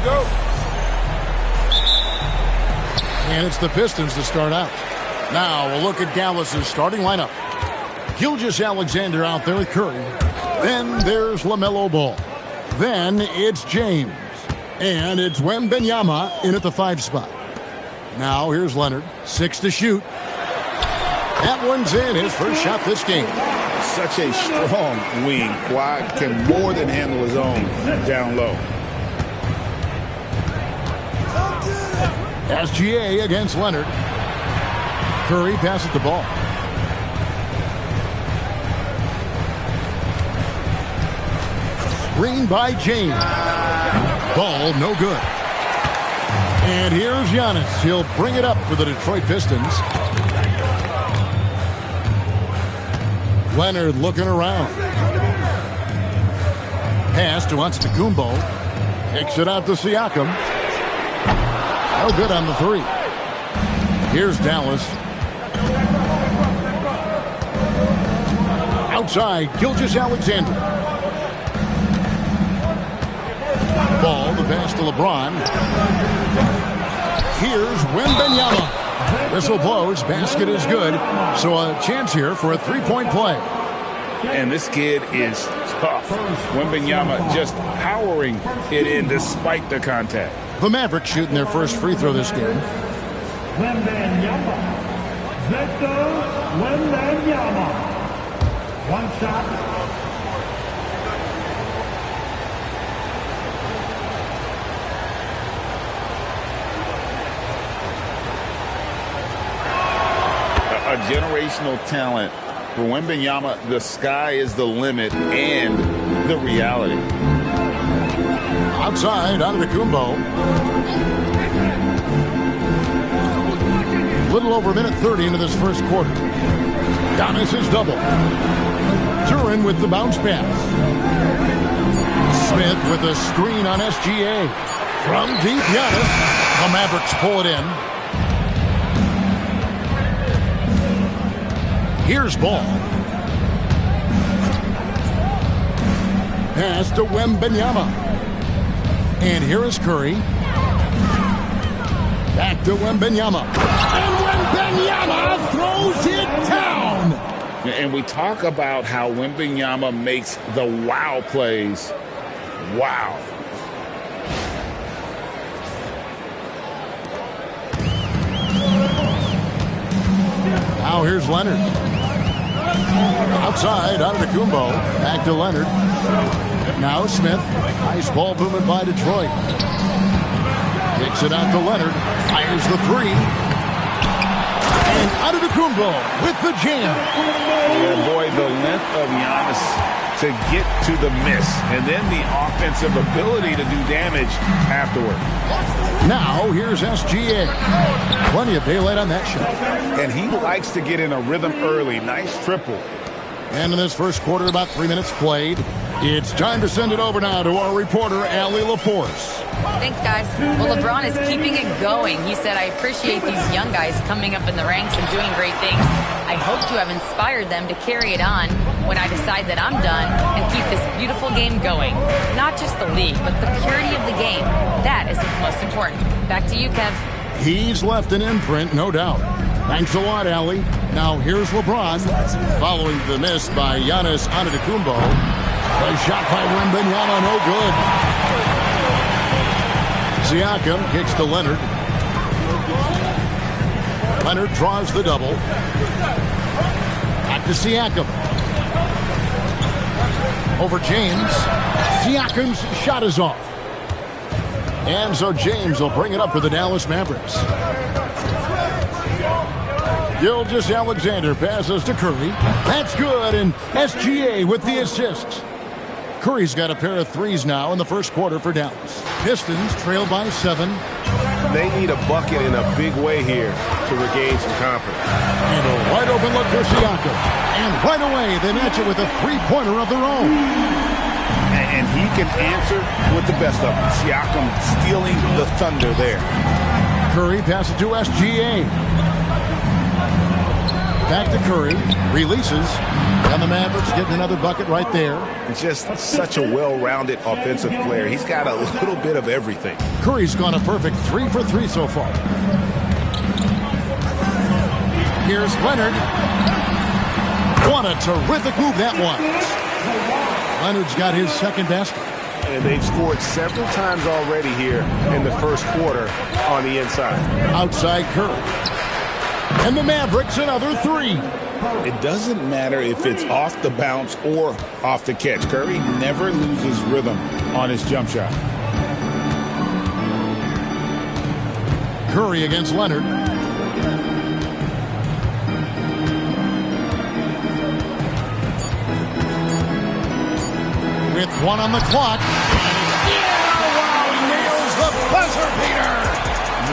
go. And it's the Pistons to start out. Now we'll look at Dallas's starting lineup. Gilgeous-Alexander out there with Curry. Then there's LaMelo Ball. Then it's James. And it's Wembanyama in at the 5 spot. Now here's Leonard. 6 to shoot. That one's in. His first shot this game. Such a strong wing. Kawhi can more than handle his own down low. SGA against Leonard. Curry passes the ball. Screen by James. Ball no good. And here's Giannis. He'll bring it up for the Detroit Pistons. Leonard looking around. Pass to Antetokounmpo. Kicks it out to Siakam. No good on the 3. Here's Dallas. Outside, Gilgeous-Alexander. Ball, the pass to LeBron. Here's Wembanyama. Whistle blows, basket is good. So a chance here for a 3-point play. And this kid is tough. Wembanyama just powering it in despite the contact. The Mavericks shooting their first free throw this game. Wembanyama. Victor Wembanyama. One shot. A generational talent. For Wembanyama, the sky is the limit and the reality. Outside, Antetokounmpo. Little over a minute 30 into this first quarter. Giannis is double. Duran with the bounce pass. Smith with a screen on SGA. From deep, Giannis. The Mavericks pull it in. Here's Ball. Pass to Wembanyama. And here is Curry. Back to Wembanyama. And Wembanyama throws it down. And we talk about how Wembanyama makes the wow plays. Wow. Now here's Leonard. Outside, Antetokounmpo. Back to Leonard. Now Smith. Nice ball movement by Detroit. Kicks it out to Leonard. Fires the 3. And Antetokounmpo with the jam. Yeah, boy, the length of Giannis to get to the miss. And then the offensive ability to do damage afterward. Now here's SGA. Plenty of daylight on that shot. And he likes to get in a rhythm early. Nice triple. And in this first quarter, about 3 minutes played. It's time to send it over now to our reporter, Allie Laporce. Thanks, guys. Well, LeBron is keeping it going. He said, I appreciate these young guys coming up in the ranks and doing great things. I hope to have inspired them to carry it on when I decide that I'm done and keep this beautiful game going. Not just the league, but the purity of the game. That is what's most important. Back to you, Kev. He's left an imprint, no doubt. Thanks a lot, Allie. Now here's LeBron. Following the miss by Giannis Antetokounmpo. A shot by Wembanyama, no good. Siakam kicks to Leonard. Leonard draws the double. Back to Siakam. Over James. Siakam's shot is off. And so James will bring it up for the Dallas Mavericks. Gilgeous-Alexander passes to Curry. That's good, and SGA with the assist. Curry's got a pair of threes now in the first quarter for Dallas. Pistons trail by 7. They need a bucket in a big way here to regain some confidence. And a wide open look for Siakam. And right away, they match it with a three-pointer of their own. And he can answer with the best of them. Siakam stealing the thunder there. Curry passes to SGA. Back to Curry. Releases. And the Mavericks getting another bucket right there. Just such a well-rounded offensive player. He's got a little bit of everything. Curry's gone a perfect 3 for 3 so far. Here's Leonard. What a terrific move that was. Leonard's got his second basket. And they've scored several times already here in the first quarter on the inside. Outside Curry. And the Mavericks another 3. It doesn't matter if it's off the bounce or off the catch. Curry never loses rhythm on his jump shot. Curry against Leonard. With 1 on the clock. Wow, he nails the buzzer beater.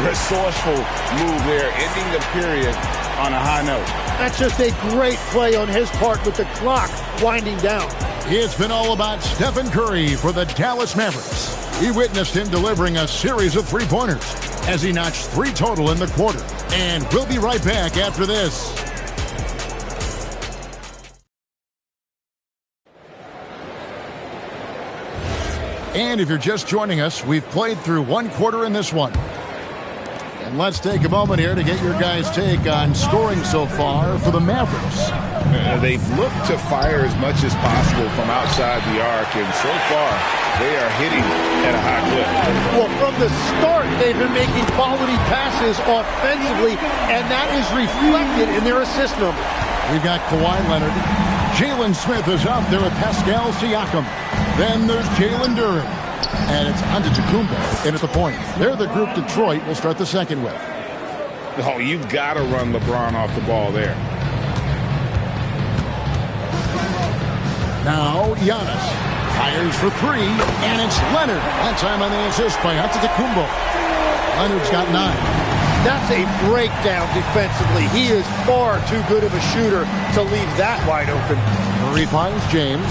Resourceful move there, ending the period on a high note. That's just a great play on his part with the clock winding down. It's been all about Stephen Curry for the Dallas Mavericks. We witnessed him delivering a series of three-pointers as he notched 3 total in the quarter. And we'll be right back after this. And if you're just joining us, we've played through 1 quarter in this one. And let's take a moment here to get your guys' take on scoring so far for the Mavericks. They've looked to fire as much as possible from outside the arc, and so far they are hitting at a high clip. Well, from the start, they've been making quality passes offensively, and that is reflected in their assist number. We've got Kawhi Leonard. Jalen Smith is out there with Pascal Siakam. Then there's Jalen Duren. And it's Antetokounmpo in at the point. They're the group Detroit will start the second with. Oh, you've got to run LeBron off the ball there. Now Giannis fires for 3, and it's Leonard. That time on the assist by Antetokounmpo. Leonard's got 9. That's a breakdown defensively. He is far too good of a shooter to leave that wide open. Murray finds James.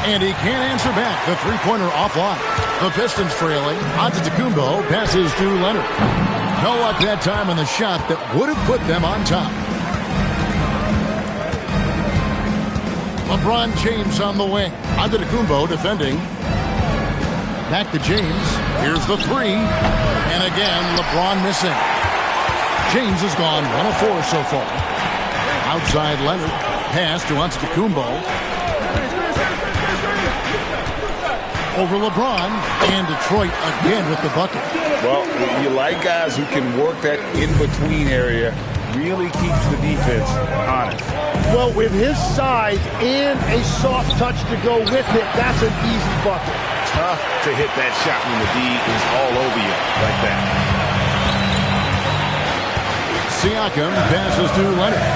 And he can't answer back. The three-pointer offline. The Pistons trailing. Antetokounmpo passes to Leonard. No luck that time on the shot that would have put them on top. LeBron James on the wing. Antetokounmpo defending. Back to James. Here's the 3. And again, LeBron missing. James has gone 1 of 4 so far. Outside Leonard. Pass to Antetokounmpo. Over LeBron, and Detroit again with the bucket. Well, you like guys who can work that in-between area, really keeps the defense honest. Well, with his size and a soft touch to go with it, that's an easy bucket. Tough to hit that shot when the D is all over you like that. Siakam passes to Leonard.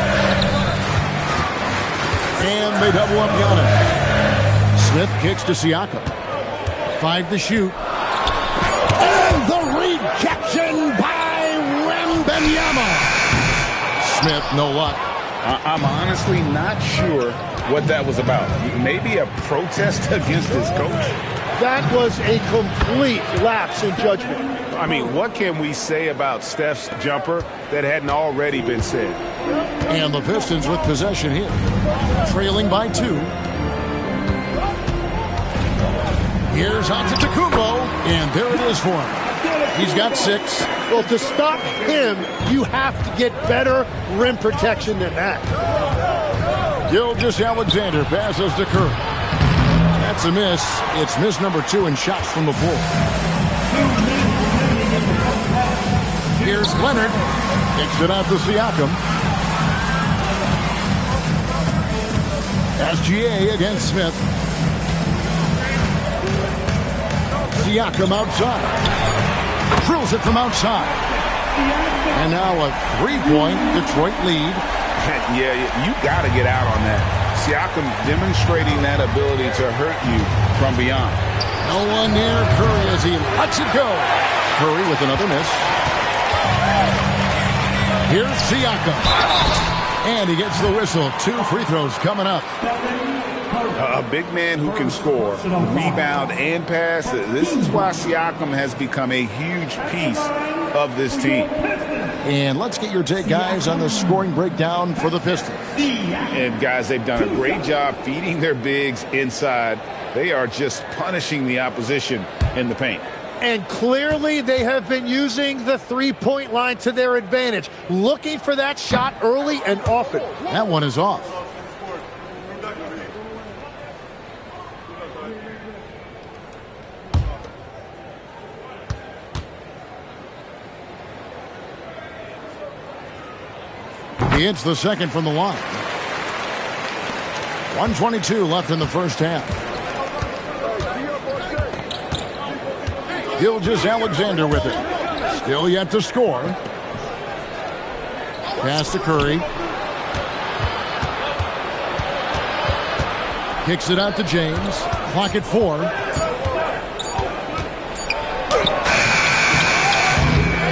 And they double up Giannis. Smith kicks to Siakam. 5 to shoot. And the rejection by Wembanyama. Smith, no luck. I'm honestly not sure what that was about. Maybe a protest against his coach? That was a complete lapse in judgment. I mean, what can we say about Steph's jumper that hadn't already been said? And the Pistons with possession here. Trailing by 2. Here's Antetokounmpo, and there it is for him. He's got 6. Well, to stop him, you have to get better rim protection than that. Gilgeous-Alexander passes to Curry. That's a miss. It's miss number 2 in shots from the floor. Here's Leonard. Kicks it out to Siakam. SGA against Smith. Siakam outside. Drills it from outside. And now a 3-point Detroit lead. Yeah, you got to get out on that. Siakam demonstrating that ability to hurt you from beyond. No one near Curry as he lets it go. Curry with another miss. Here's Siakam. And he gets the whistle. 2 free throws coming up. A big man who can score, rebound, and pass. This is why Siakam has become a huge piece of this team. And let's get your take, guys, on the scoring breakdown for the Pistons. And, guys, they've done a great job feeding their bigs inside. They are just punishing the opposition in the paint. And clearly they have been using the three-point line to their advantage, looking for that shot early and often. That one is off. He hits the second from the line. 1:22 left in the first half. Gilgeous-Alexander with it. Still yet to score. Pass to Curry. Kicks it out to James. Clock at 4.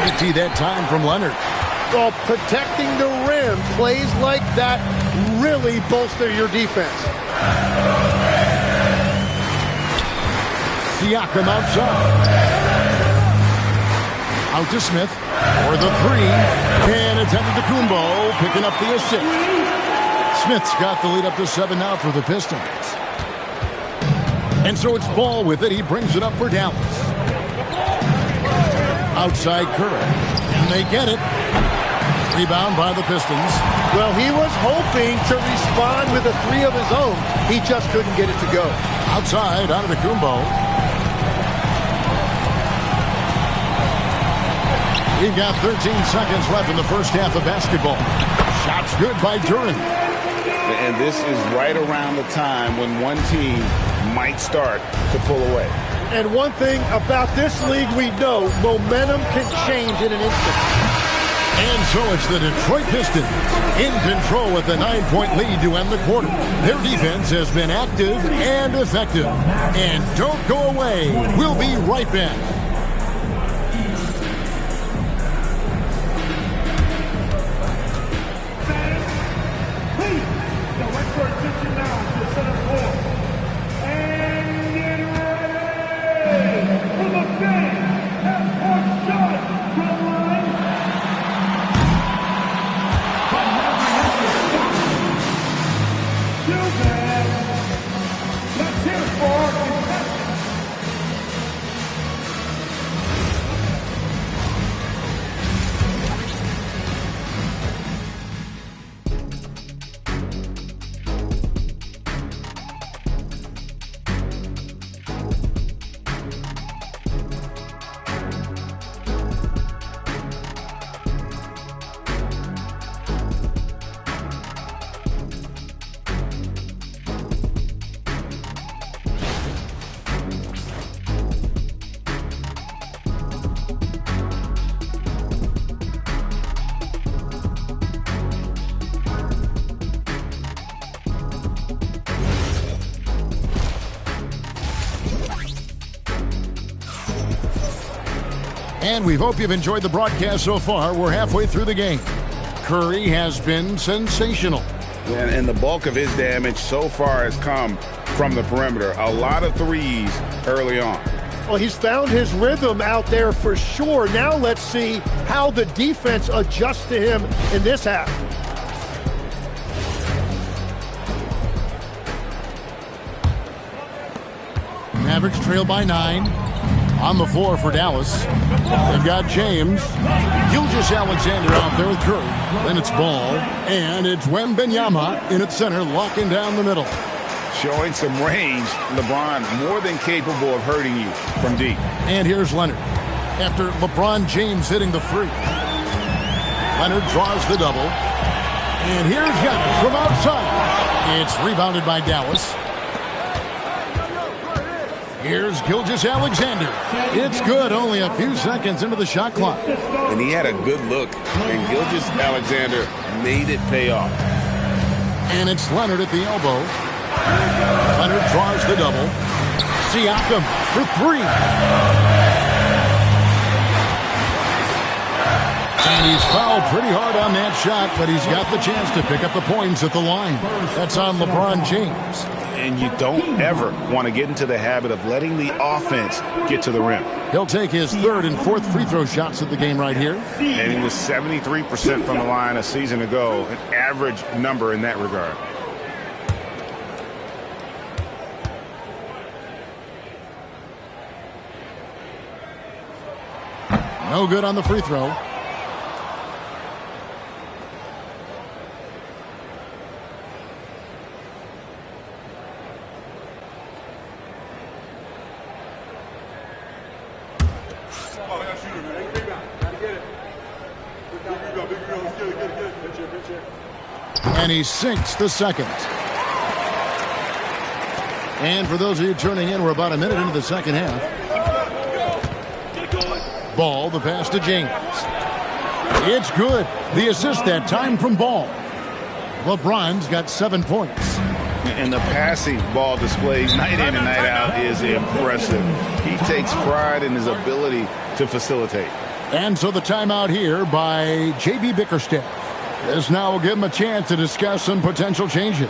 Empty that time from Leonard. Well, protecting the rim, plays like that really bolster your defense. Siakam outside. Out to Smith for the 3. And it's Antetokounmpo picking up the assist. Smith's got the lead up to 7 now for the Pistons. And so it's Ball with it. He brings it up for Dallas. Outside Curry. And they get it. Rebound by the Pistons. Well, he was hoping to respond with a 3 of his own. He just couldn't get it to go. Outside, Antetokounmpo. We've got 13 seconds left in the first half of basketball. Shots good by Duren. And this is right around the time when one team might start to pull away. And one thing about this league we know, momentum can change in an instant. And so it's the Detroit Pistons in control with a 9-point lead to end the quarter. Their defense has been active and effective. And don't go away. We'll be right back. Please, direct your attention now to center court. And get ready for the big half-court shot from line. Too bad. Let's hear it for our contestant. And we hope you've enjoyed the broadcast so far. We're halfway through the game. Curry has been sensational. And the bulk of his damage so far has come from the perimeter. A lot of threes early on. Well, he's found his rhythm out there for sure. Now let's see how the defense adjusts to him in this half. Mavericks trail by 9. On the floor for Dallas. They've got James. Gilgeous-Alexander out there with Curry. Then it's Ball. And it's Wembanyama in at center, locking down the middle. Showing some range. LeBron more than capable of hurting you from deep. And here's Leonard. After LeBron James hitting the 3. Leonard draws the double. And here's Giannis from outside. It's rebounded by Dallas. Here's Gilgeous-Alexander. It's good, only a few seconds into the shot clock. And he had a good look, and Gilgeous-Alexander made it pay off. And it's Leonard at the elbow. Leonard draws the double. Siakam for 3. And he's fouled pretty hard on that shot, but he's got the chance to pick up the points at the line. That's on LeBron James. And you don't ever want to get into the habit of letting the offense get to the rim. He'll take his third and fourth free throw shots of the game right here. And he was 73% from the line a season ago, an average number in that regard. No good on the free throw. And he sinks the second. And for those of you turning in, we're about a minute into the second half. Ball, the pass to James. It's good. The assist that time from Ball. LeBron's got 7 points. And the passing ball displays night in and night out is impressive. He takes pride in his ability to facilitate. And so the timeout here by J.B. Bickerstaff. This now will give him a chance to discuss some potential changes.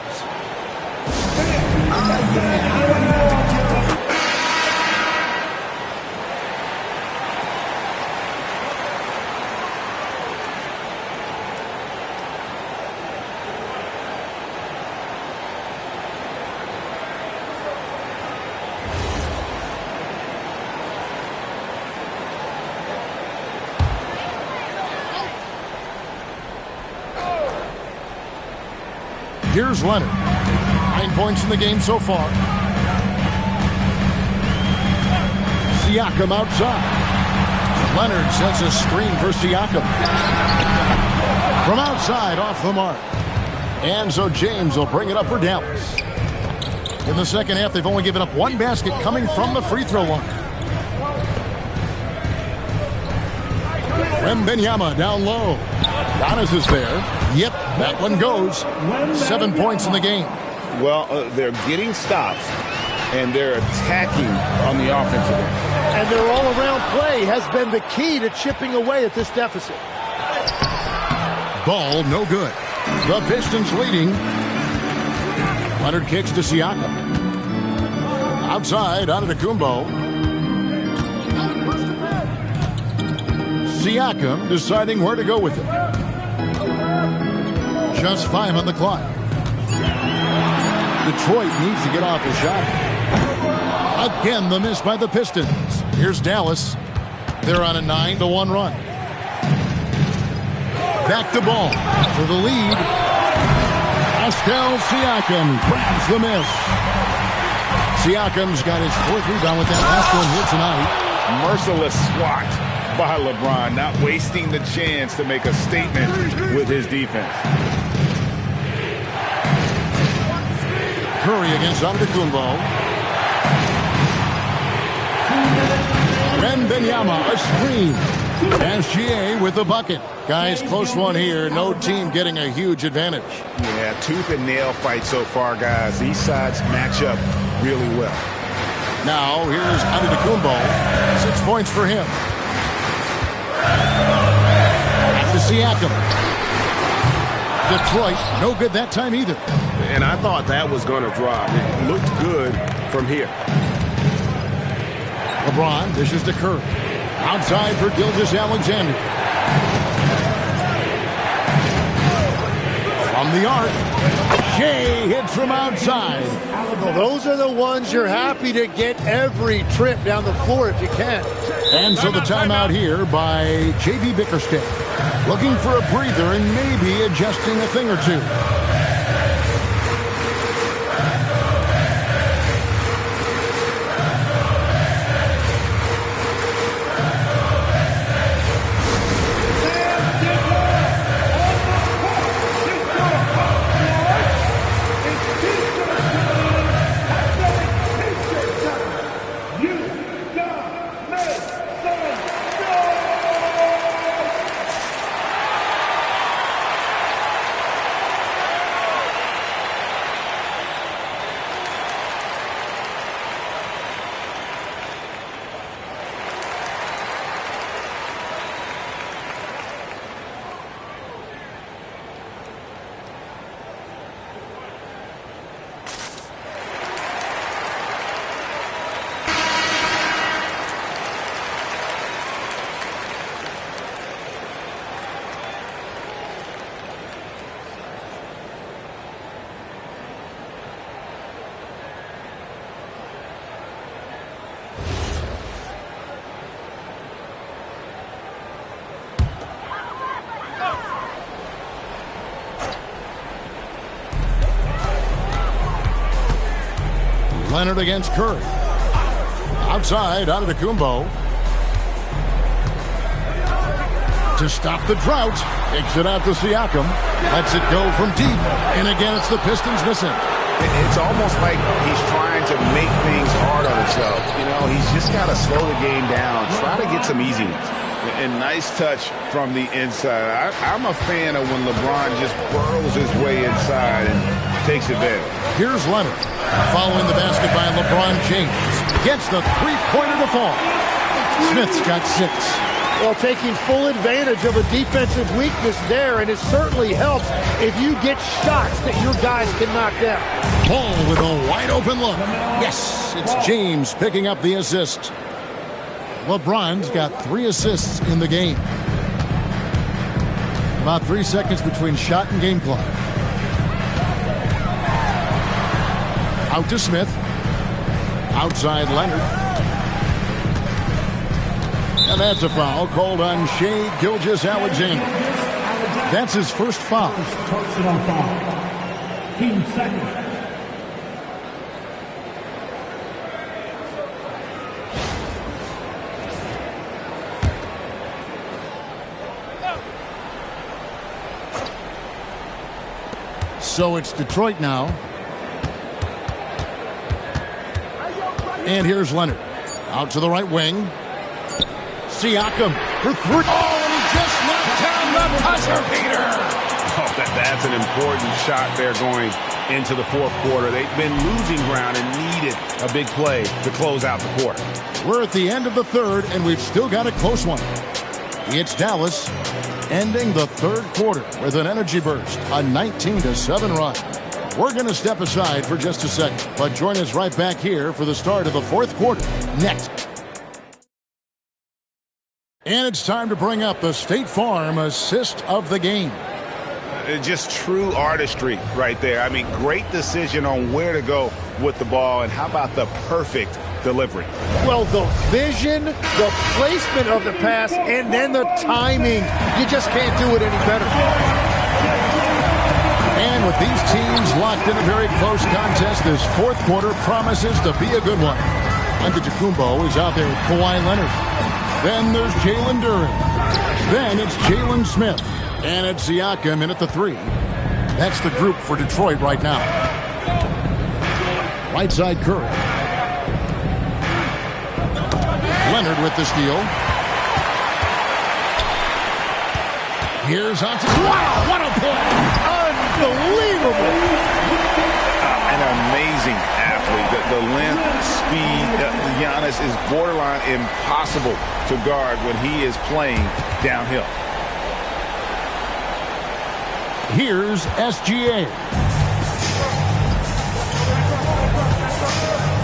Here's Leonard. 9 points in the game so far. Siakam outside. Leonard sets a screen for Siakam. From outside, off the mark. And so James will bring it up for Dallas. In the second half, they've only given up 1 basket coming from the free throw line. Wembanyama down low. Giannis is there. Yep, that one goes. 7 points in the game. Well, they're getting stops, and they're attacking on the offensive end. And their all-around play has been the key to chipping away at this deficit. Ball, no good. The Pistons leading. Leonard kicks to Siakam. Outside, Antetokounmpo. Siakam deciding where to go with it. Just 5 on the clock. Detroit needs to get off a shot. Again, the miss by the Pistons. Here's Dallas. They're on a 9-1 run. Back to Ball for the lead. Pascal Siakam grabs the miss. Siakam's got his 4th rebound with that last one here tonight. Merciless swat by LeBron, not wasting the chance to make a statement with his defense. Curry against Antetokounmpo. Wembanyama, a screen. SGA with the bucket. Guys, close one here. No team getting a huge advantage. Yeah, tooth and nail fight so far, guys. These sides match up really well. Now, here's Antetokounmpo. 6 points for him. Back to Siakam. Detroit, no good that time either. And I thought that was going to drop. It looked good from here. LeBron dishes to Curry. Outside for Gilgeous-Alexander. From the arc. Shea hits from outside. Well, those are the ones you're happy to get every trip down the floor if you can. And so the timeout here by J.B. Bickerstaff. Looking for a breather and maybe adjusting a thing or two. Leonard against Curry. Outside, Antetokounmpo. To stop the drought, takes it out to Siakam. Lets it go from deep. And again, it's the Pistons missing. It's almost like he's trying to make things hard on himself. You know, he's just got to slow the game down, try to get some easy ones. And nice touch from the inside. I'm a fan of when LeBron just burrows his way inside and takes advantage. Here's Leonard. Following the basket by LeBron James. Gets the three-pointer to fall. Smith's got 6. Well, taking full advantage of a defensive weakness there, and it certainly helps if you get shots that your guys can knock down. Paul with a wide-open look. Yes, it's James picking up the assist. LeBron's got 3 assists in the game. About 3 seconds between shot and game clock. Out to Smith. Outside Leonard. And that's a foul called on Shai Gilgeous-Alexander. That's his first foul. Personal foul. Team second. So it's Detroit now. And here's Leonard. Out to the right wing. Siakam for 3. Oh, and he just knocked down the buzzer beater. Oh, that's an important shot there going into the fourth quarter. They've been losing ground and needed a big play to close out the quarter. We're at the end of the third, and we've still got a close one. It's Dallas ending the third quarter with an energy burst, a 19-7 run. We're going to step aside for just a second, but join us right back here for the start of the fourth quarter next. And it's time to bring up the State Farm assist of the game. Just true artistry right there. I mean, great decision on where to go with the ball, and how about the perfect delivery? Well, the vision, the placement of the pass, and then the timing. You just can't do it any better. And with these teams locked in a very close contest, this fourth quarter promises to be a good one. Antetokounmpo is out there with Kawhi Leonard. Then there's Jalen Duren. Then it's Jalen Smith. And it's Siakam in at the 3. That's the group for Detroit right now. Right side Curry. Leonard with the steal. Here's Antetokounmpo. Wow, what a play! Unbelievable! An amazing athlete. The length, speed, Giannis is borderline impossible to guard when he is playing downhill. Here's SGA.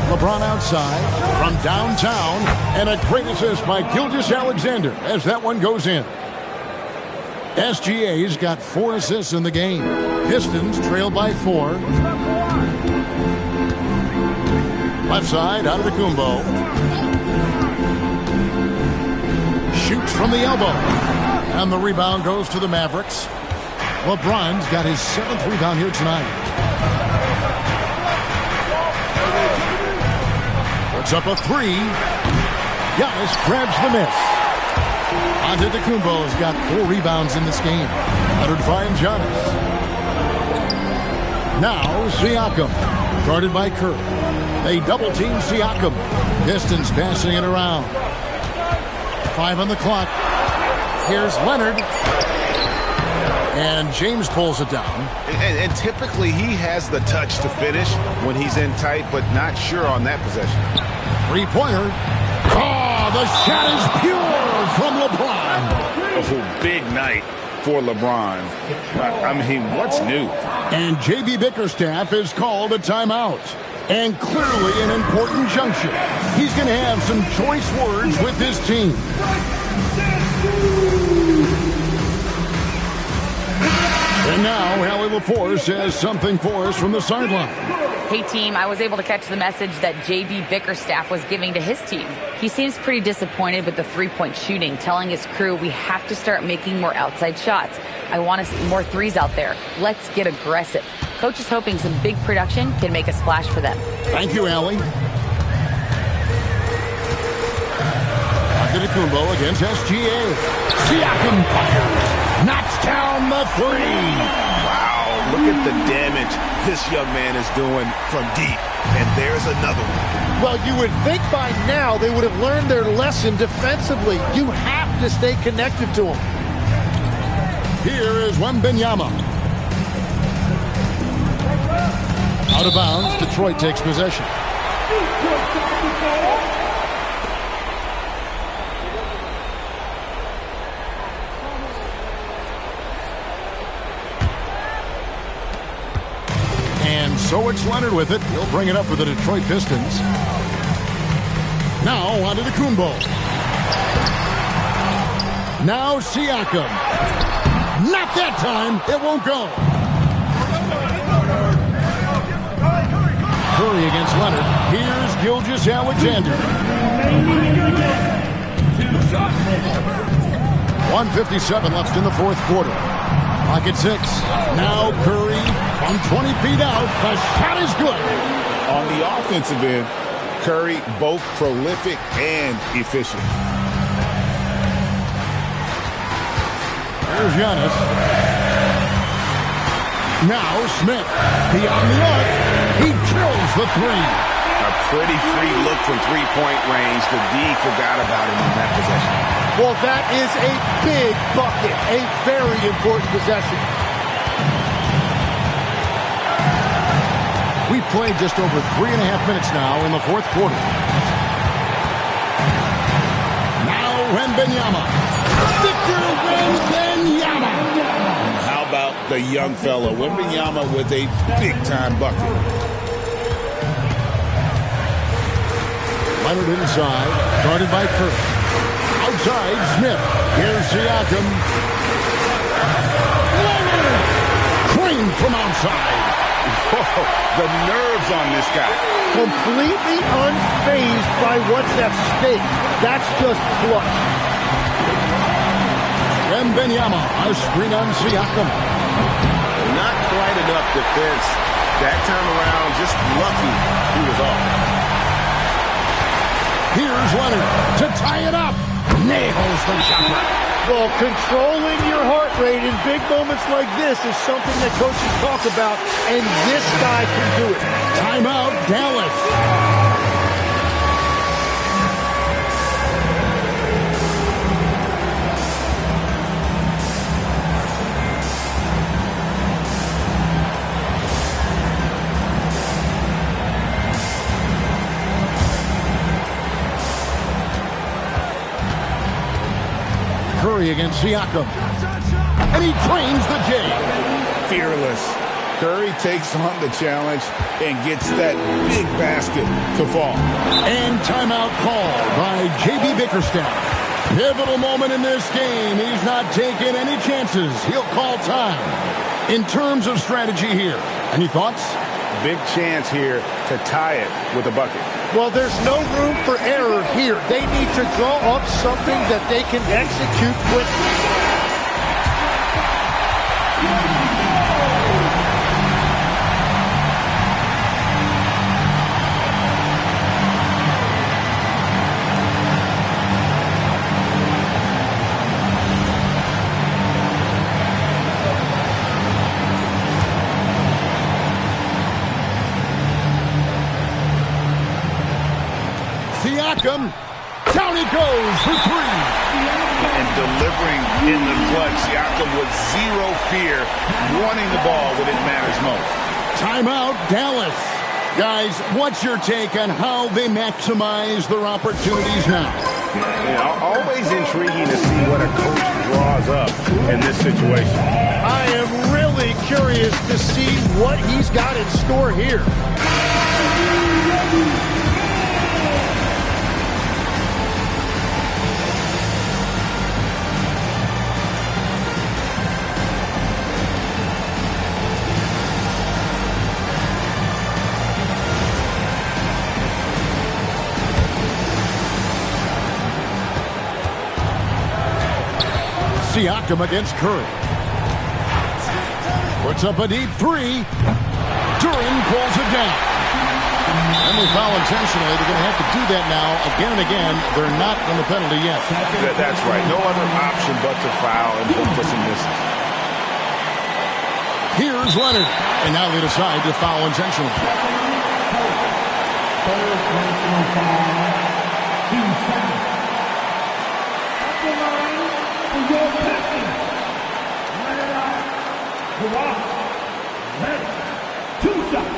LeBron outside from downtown, and a great assist by Gilgeous-Alexander as that one goes in. SGA's got 4 assists in the game. Pistons trail by 4. Left side, Antetokounmpo. Shoots from the elbow. And the rebound goes to the Mavericks. LeBron's got his 7th rebound here tonight. Puts up a 3. Giannis grabs the miss. Antetokounmpo's got 4 rebounds in this game. Leonard finds Giannis. Now Siakam, guarded by Curry. They double-team Siakam. Pistons passing it around. 5 on the clock. Here's Leonard. And James pulls it down. And typically he has the touch to finish when he's in tight, but not sure on that possession. 3-pointer. Oh, the shot is pure from LeBron. Oh, big night for LeBron. I mean, what's new? And J.B. Bickerstaff has called a timeout. And clearly an important juncture. He's going to have some choice words with his team. And now, Allie LaForce has something for us from the sideline. Hey team, I was able to catch the message that JB Bickerstaff was giving to his team. He seems pretty disappointed with the three-point shooting, telling his crew we have to start making more outside shots. I want to see more threes out there. Let's get aggressive. Coach is hoping some big production can make a splash for them. Thank you, Allie. Antetokounmpo against SGA. Siakam fires. Knocks down the three. Wow, look at the damage this young man is doing from deep. And there's another one. Well, you would think by now they would have learned their lesson defensively. You have to stay connected to him. Here is Wembanyama. Out of bounds, Detroit takes possession. And so it's Leonard with it. He'll bring it up for the Detroit Pistons. Now on to Antetokounmpo. Now Siakam. Not that time. It won't go. Curry against Leonard. Here's Gilgeous-Alexander. 1:57 left in the fourth quarter. Clock at 6. Now Curry from 20 feet out. The shot is good. On the offensive end, Curry both prolific and efficient. Here's Giannis. Now Smith. Beyond the arc. He drills the three. A pretty free look from three-point range. The D forgot about him on that possession. Well, that is a big bucket. A very important possession. We've played just over 3.5 minutes now in the fourth quarter. Now Wembanyama. Victor Wembanyama. How about the young fella, Wembanyama, with a big-time bucket? Leonard inside, guarded by Curry. Outside, Smith. Here's Siakam. Leonard! Crane from outside. Whoa, the nerves on this guy. Completely unfazed by what's at stake. That's just clutch. Wembanyama, a screen on Siakam. Not quite enough defense. That time around, just lucky he was off. Here's Leonard to tie it up. Nails the jumper. Well, controlling your heart rate in big moments like this is something that coaches talk about, and this guy can do it. Timeout, Dallas. Curry against Siakam. And he trains the J. Fearless. Curry takes on the challenge and gets that big basket to fall. And timeout called by JB Bickerstaff. Pivotal moment in this game. He's not taking any chances. He'll call time. In terms of strategy here, any thoughts? Big chance here to tie it with a bucket. Well, there's no room for error here. They need to draw up something that they can execute quickly. Siakam, down he goes for three. And delivering in the clutch, Siakam with zero fear, wanting the ball when it matters most. Timeout, Dallas. Guys, what's your take on how they maximize their opportunities now? Yeah, always intriguing to see what a coach draws up in this situation. I am really curious to see what he's got in store here. Siakam against Curry. Puts up a deep three. Duren pulls it down. And they foul intentionally. They're going to have to do that now again and again. They're not in the penalty yet. That's right. No other option but to foul and look for some misses. Here's Leonard. And now they decide to foul intentionally. Third personal foul. Team 7. At the line for your Pistons. Leonard. Kawhi. Leonard. 2 shots.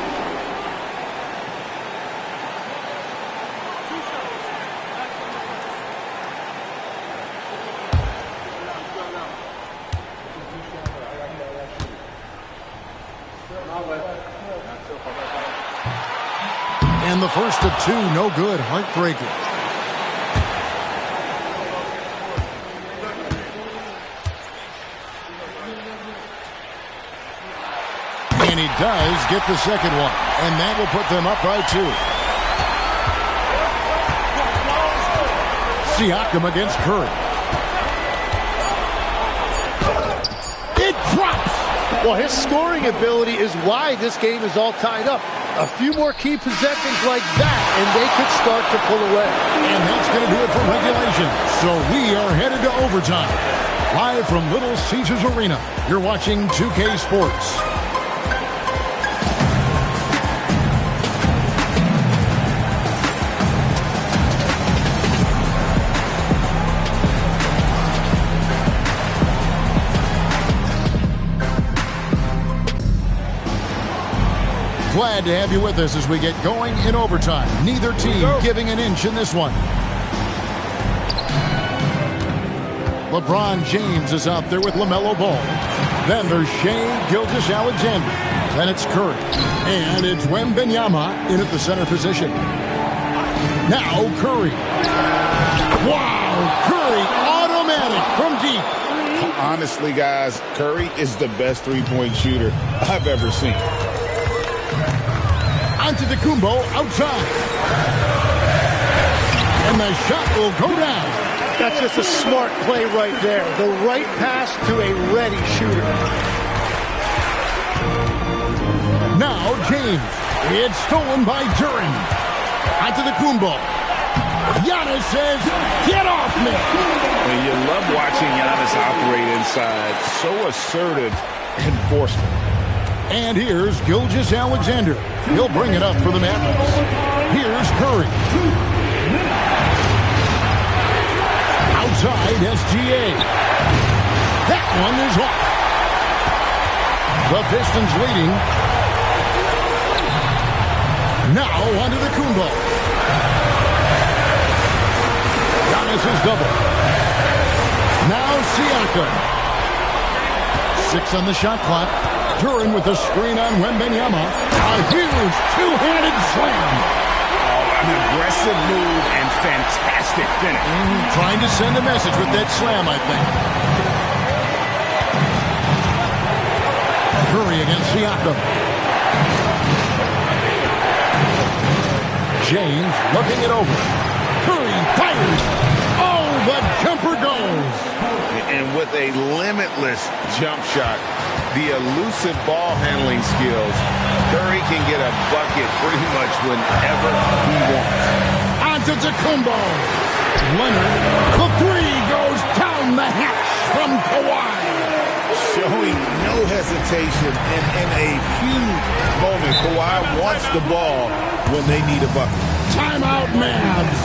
And the first of two, no good. Heartbreaker. And he does get the second one. And that will put them up by 2. Siakam against Curry. It drops. Well, his scoring ability is why this game is all tied up. A few more key possessions like that, and they could start to pull away. And that's going to do it for regulation. So we are headed to overtime. Live from Little Caesars Arena, you're watching 2K Sports. Glad to have you with us as we get going in overtime. Neither team giving an inch in this one. LeBron James is out there with LaMelo Ball. Then there's Shai Gilgeous-Alexander. Then it's Curry. And it's Wembanyama in at the center position. Now Curry. Wow! Curry automatic from deep. Honestly, guys, Curry is the best three-point shooter I've ever seen. Antetokounmpo outside. And the shot will go down. That's just a smart play right there. The right pass to a ready shooter. Now James. It's stolen by Duren. Antetokounmpo. Giannis says, get off me. And you love watching Giannis operate inside. So assertive and forceful. And here's Gilgeous-Alexander. He'll bring it up for the Mavericks. Here's Curry. Outside SGA. That one is off. The Pistons leading. Now onto the Kumbo. Giannis is double. Now Siakam. 6 on the shot clock. Duren with a screen on Wembanyama. A huge two-handed slam. Oh, an aggressive move and fantastic finish. Trying to send a message with that slam, I think. Curry against Siakam. James looking it over. Curry fires. Oh, the jumper goes. And with a limitless jump shot, the elusive ball handling skills, Curry can get a bucket pretty much whenever he wants. Antetokounmpo. Leonard. The three goes down the hatch from Kawhi. Showing no hesitation and in a huge moment, Kawhi wants the ball when they need a bucket. Timeout, Mavs.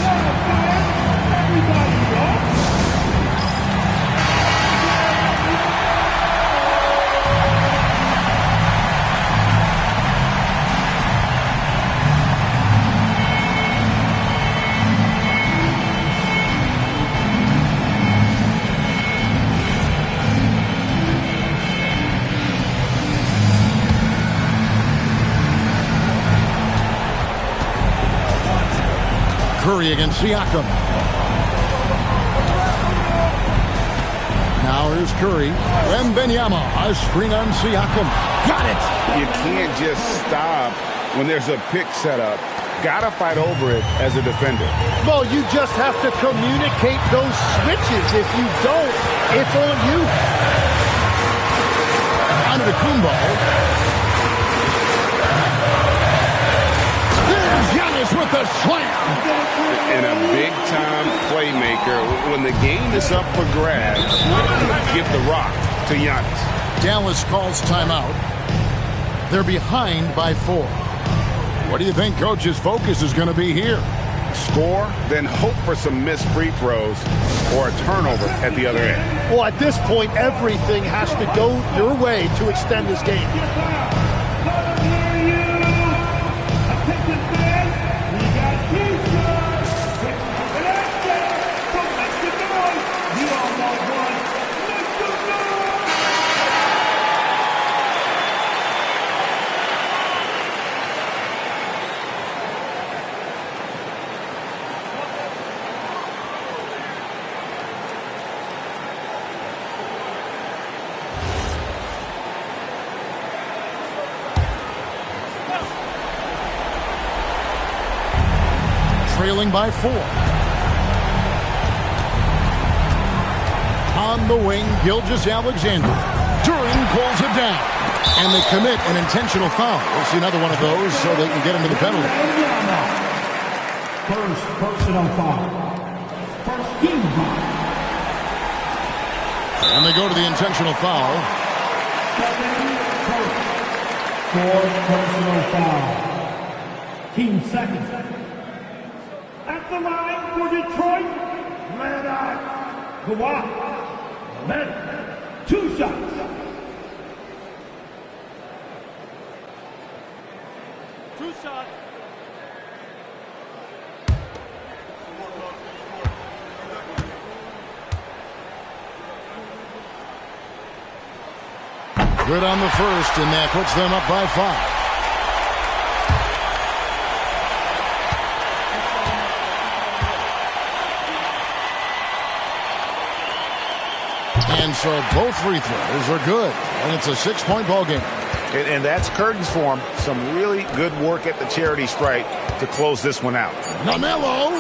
Curry against Siakam. Now here's Curry. Wembanyama. A screen on Siakam. Got it. You can't just stop when there's a pick set up got to fight over it as a defender. Well, you just have to communicate those switches. If you don't, it's on you. Antetokounmpo. There's Giannis with the slam. And a big-time playmaker. When the game is up for grabs, give the rock to Giannis. Dallas calls timeout. They're behind by 4. What do you think Coach's focus is going to be here? Score, then hope for some missed free throws or a turnover at the other end. Well, at this point, everything has to go your way to extend this game. Trailing by 4. On the wing, Gilgeous-Alexander. Duren pulls it down. And they commit an intentional foul. We'll see another one of those so they can get into the penalty. First personal foul. First team foul. And they go to the intentional foul. Fourth personal foul. Team second. At the line for Detroit, Leonard Kawhi. Leonard, 2 shots. Good on the first, and that puts them up by 5. And so both free throws are good, and it's a 6-point ball game. And that's curtains for him. Some really good work at the charity stripe to close this one out. LaMelo.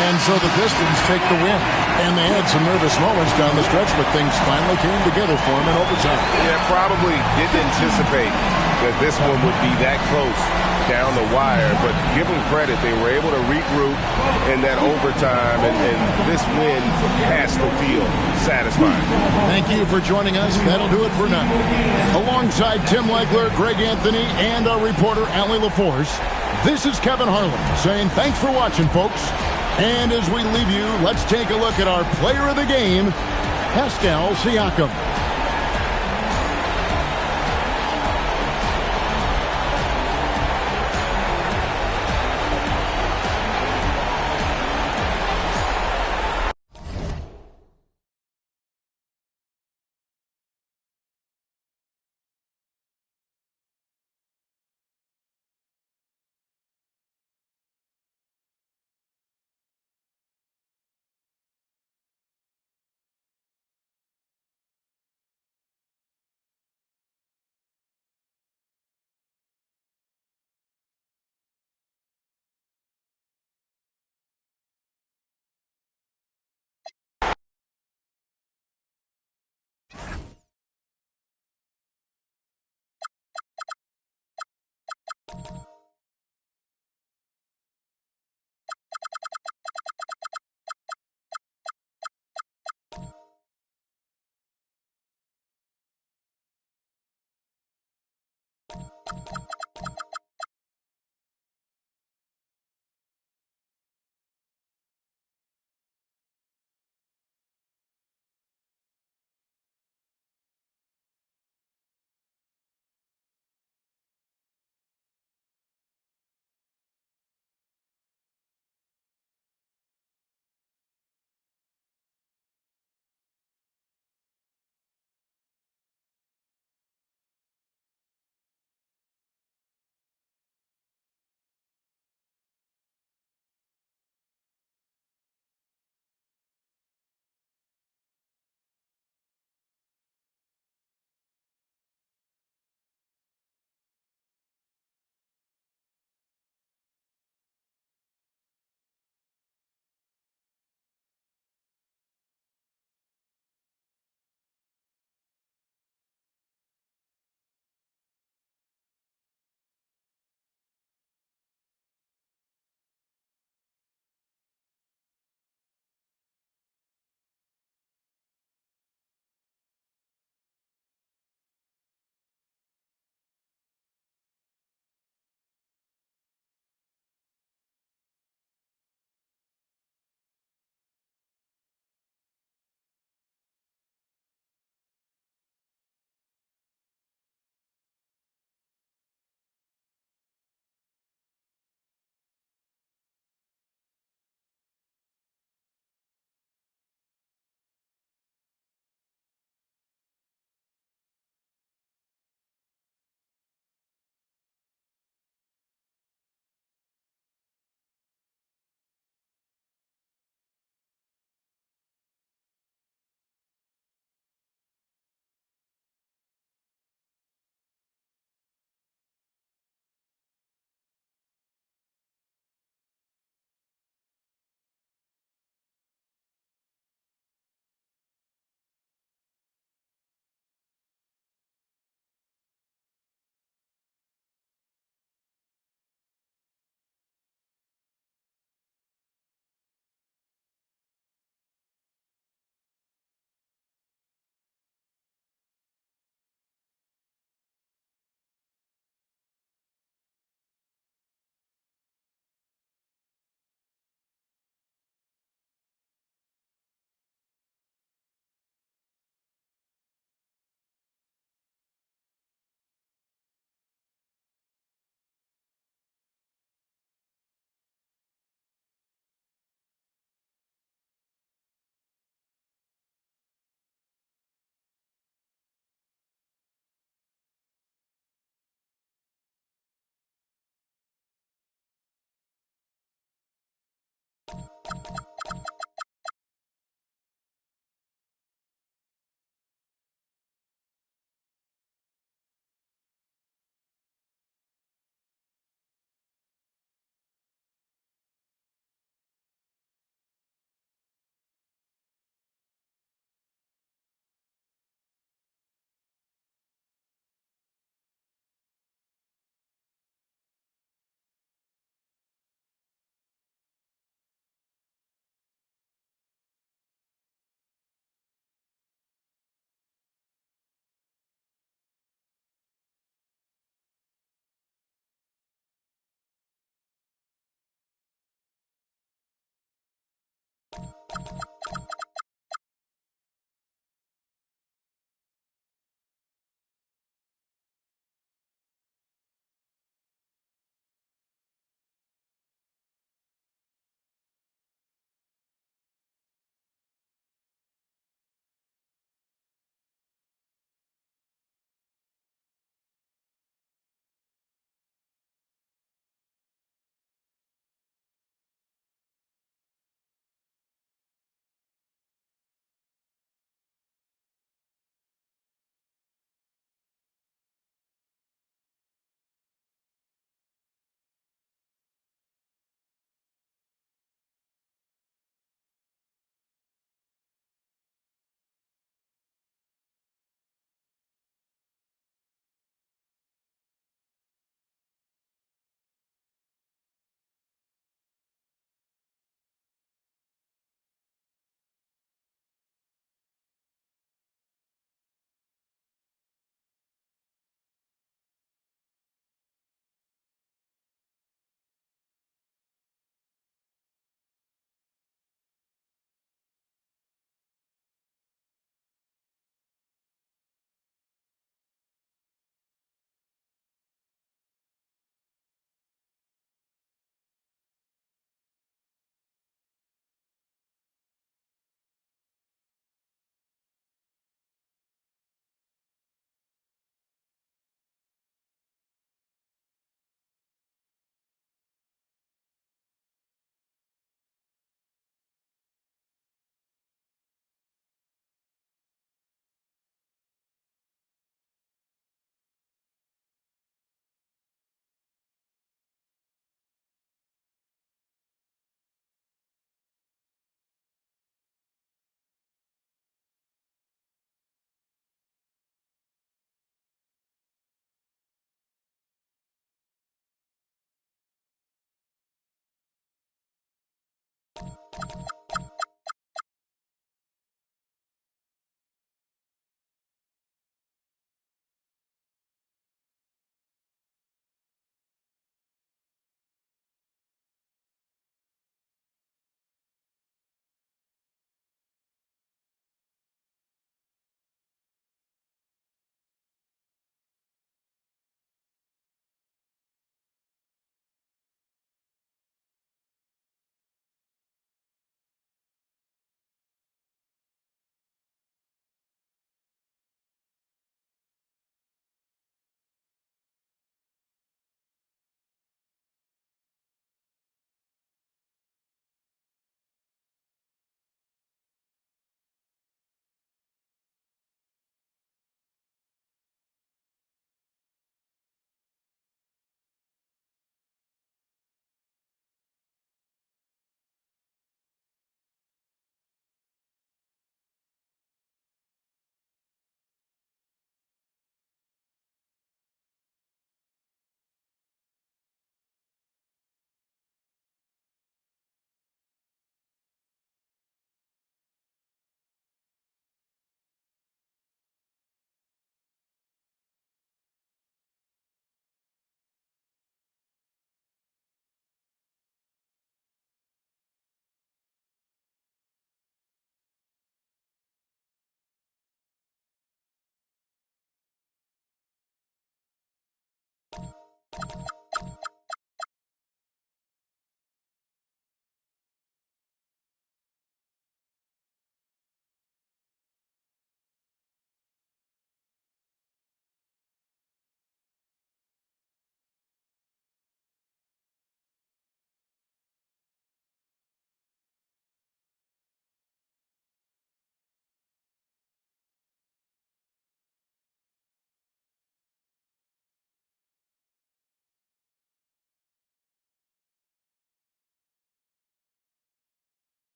And so the Pistons take the win. And they had some nervous moments down the stretch, but things finally came together for them in overtime. Yeah, probably didn't anticipate that this one would be that close down the wire, but give them credit. They were able to regroup in that overtime, and this win has to feel satisfying. Thank you for joining us. That'll do it for now. Alongside Tim Legler, Greg Anthony, and our reporter, Allie LaForce, this is Kevin Harlan saying thanks for watching, folks. And as we leave you, let's take a look at our player of the game, Pascal Siakam.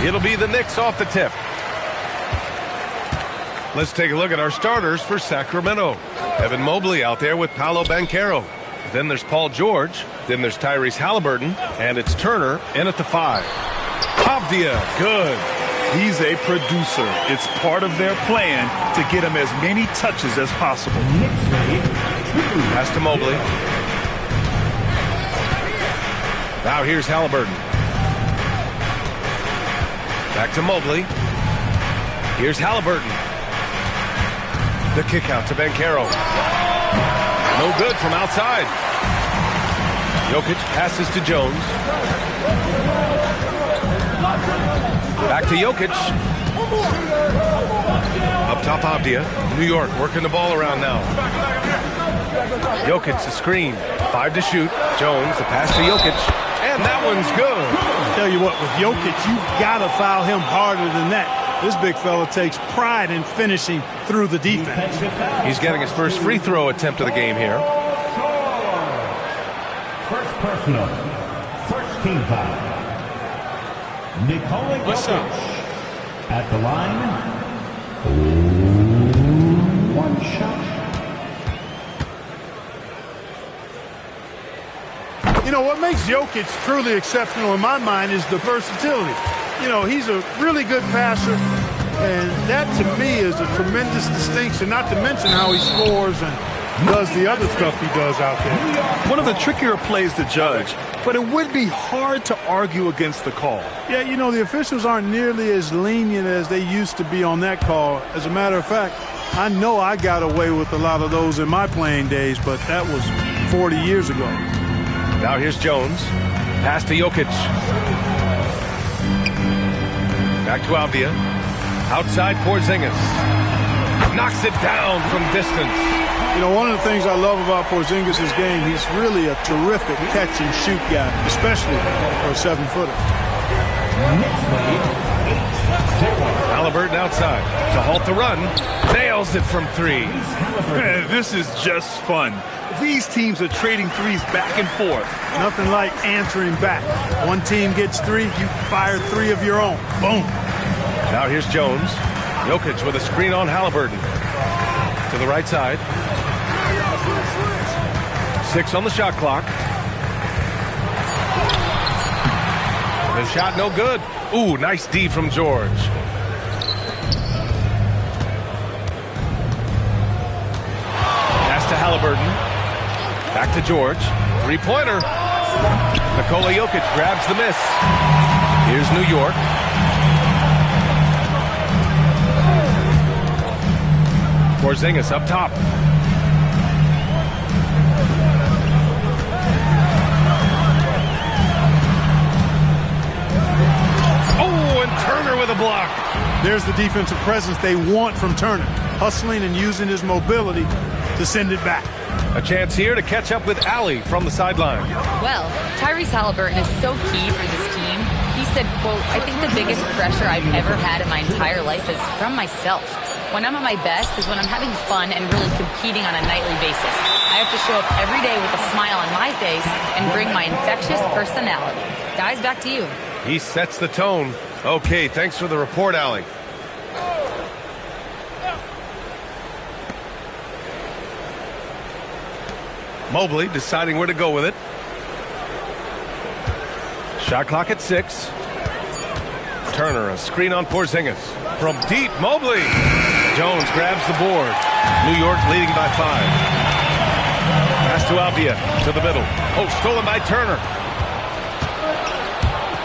It'll be the Knicks off the tip. Let's take a look at our starters for Sacramento. Evan Mobley out there with Paolo Banchero. Then there's Paul George. Then there's Tyrese Halliburton. And it's Turner in at the 5. Avdia, good. He's a producer. It's part of their plan to get him as many touches as possible. Pass to Mobley. Now here's Halliburton. Back to Mobley. Here's Halliburton. The kick out to Banchero. No good from outside. Jokic passes to Jones. Back to Jokic. Up top, Avdia. New York working the ball around now. Jokic, the screen. 5 to shoot. Jones, the pass to Jokic. And that one's good. Tell you what, with Jokic, you've got to foul him harder than that. This big fella takes pride in finishing through the defense. He's getting his first free throw attempt of the game here. First personal. First team foul. Nikola Jokic at the line. 1 shot. You know, what makes Jokic truly exceptional in my mind is the versatility. You know, he's a really good passer, and that to me is a tremendous distinction, not to mention how he scores and does the other stuff he does out there. One of the trickier plays to judge, but it would be hard to argue against the call. Yeah, you know, the officials aren't nearly as lenient as they used to be on that call. As a matter of fact, I know I got away with a lot of those in my playing days, but that was 40 years ago. Now here's Jones. Pass to Jokic. Back to Avdia. Outside Porzingis. Knocks it down from distance. You know, one of the things I love about Porzingis' game, he's really a terrific catch-and-shoot guy, especially for a 7-footer. Halliburton outside to halt the run. Nails it from 3. This is just fun. These teams are trading threes back and forth. Nothing like answering back. One team gets 3, you fire 3 of your own. Boom. Now here's Jones. Jokic with a screen on Halliburton. To the right side. 6 on the shot clock. The shot no good. Ooh, nice D from George. Pass to Halliburton. Back to George. 3-pointer. Nikola Jokic grabs the miss. Here's New York. Porzingis up top. Oh, and Turner with a block. There's the defensive presence they want from Turner. Hustling and using his mobility to send it back. A chance here to catch up with Allie from the sideline. Well, Tyrese Halliburton is so key for this team. He said, quote, "I think the biggest pressure I've ever had in my entire life is from myself. When I'm at my best is when I'm having fun and really competing on a nightly basis. I have to show up every day with a smile on my face and bring my infectious personality." Guys, back to you. He sets the tone. Okay, thanks for the report, Allie. Mobley deciding where to go with it. Shot clock at 6. Turner, a screen on Porzingis. From deep, Mobley. Jones grabs the board. New York leading by 5. Pass to Avdia, to the middle. Oh, stolen by Turner.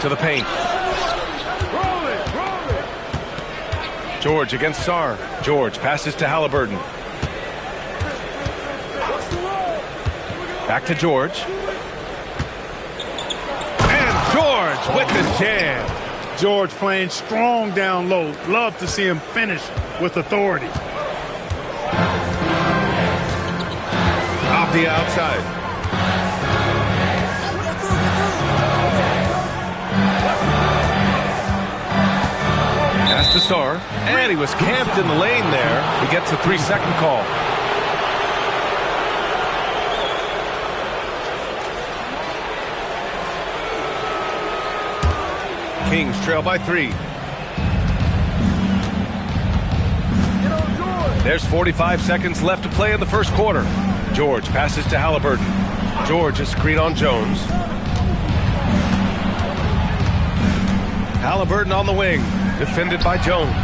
To the paint. George against Sarr. George passes to Halliburton. Back to George. And George with the jam. George playing strong down low. Love to see him finish with authority. Off the outside. Pass to Sarr. And he was camped in the lane there. He gets a 3-second call. Kings trail by 3. There's 45 seconds left to play in the first quarter. George passes to Halliburton. George a screen on Jones. Halliburton on the wing, defended by Jones.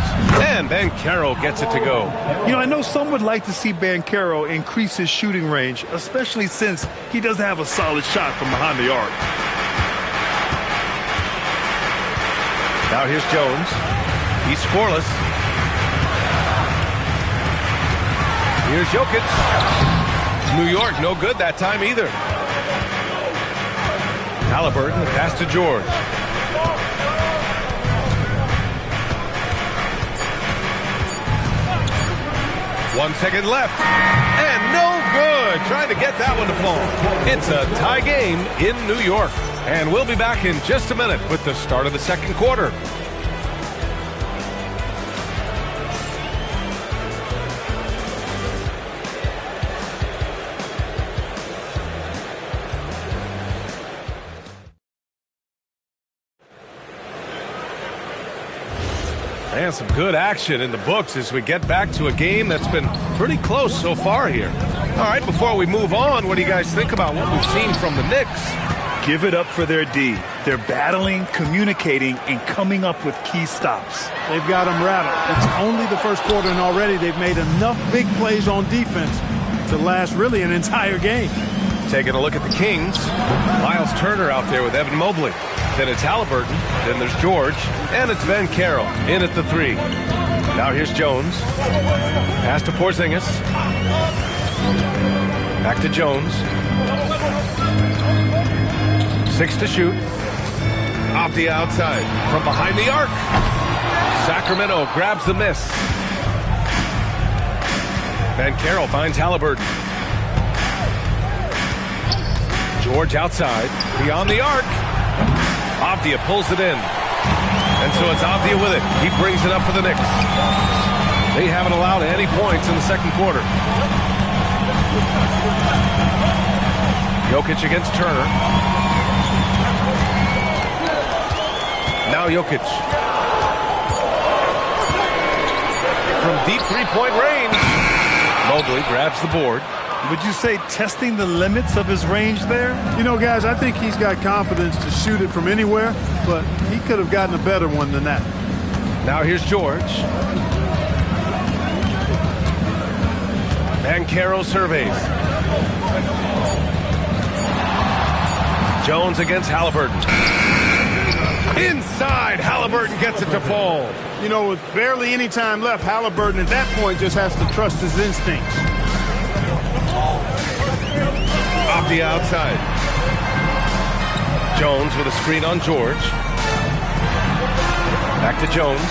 And Banchero gets it to go. You know, I know some would like to see Banchero increase his shooting range, especially since he doesn't have a solid shot from behind the arc. Now here's Jones. He's scoreless. Here's Jokic. New York, no good that time either. Halliburton, the pass to George. One second left. And no good. Trying to get that one to fall. It's a tie game in New York. And we'll be back in just a minute with the start of the second quarter. And some good action in the books as we get back to a game that's been pretty close so far here. All right, before we move on, what do you guys think about what we've seen from the Knicks? Give it up for their D. They're battling, communicating, and coming up with key stops. They've got them rattled. It's only the first quarter, and already they've made enough big plays on defense to last really an entire game. Taking a look at the Kings. Miles Turner out there with Evan Mobley. Then it's Halliburton. Then there's George. And it's Banchero in at the 3. Now here's Jones. Pass to Porzingis. Back to Jones. 6 to shoot. Off the outside. From behind the arc. Sacramento grabs the miss. Banchero finds Halliburton. George outside. Beyond the arc. Avdia pulls it in. And so it's Avdia with it. He brings it up for the Knicks. They haven't allowed any points in the second quarter. Jokic against Turner. Now Jokic. From deep three-point range. Mobley grabs the board. Would you say testing the limits of his range there? You know, guys, I think he's got confidence to shoot it from anywhere, but he could have gotten a better one than that. Now here's George. Banchero surveys. Jones against Halliburton. Inside, Halliburton gets it to fall. You know, with barely any time left, Halliburton at that point just has to trust his instincts. Off the outside. Jones with a screen on George. Back to Jones.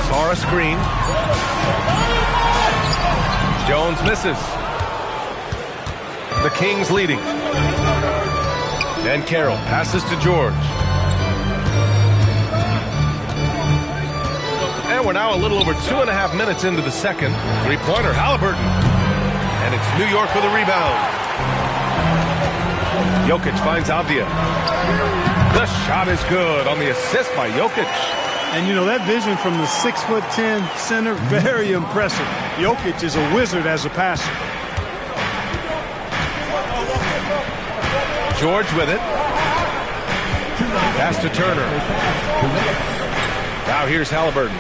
Sara screen. Jones misses. The Kings leading. Banchero passes to George. And we're now a little over 2.5 minutes into the second. Three-pointer, Halliburton. And it's New York with a rebound. Jokic finds Avdia. The shot is good on the assist by Jokic. And, you know, that vision from the 6'10" center, very impressive. Jokic is a wizard as a passer. George with it. Pass to Turner. Now here's Halliburton.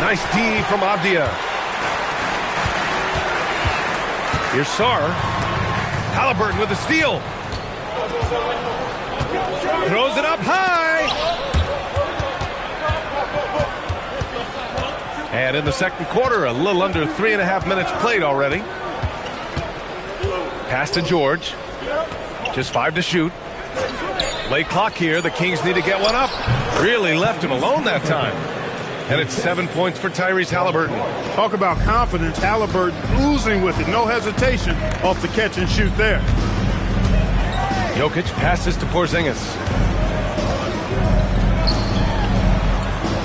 Nice D from Avdia. Here's Sar. Halliburton with a steal. Throws it up high. And in the second quarter, a little under 3.5 minutes played already. Pass to George. Just 5 to shoot. Late clock here. The Kings need to get one up. Really left him alone that time. And it's 7 points for Tyrese Halliburton. Talk about confidence. Halliburton oozing with it. No hesitation off the catch and shoot there. Jokic passes to Porzingis.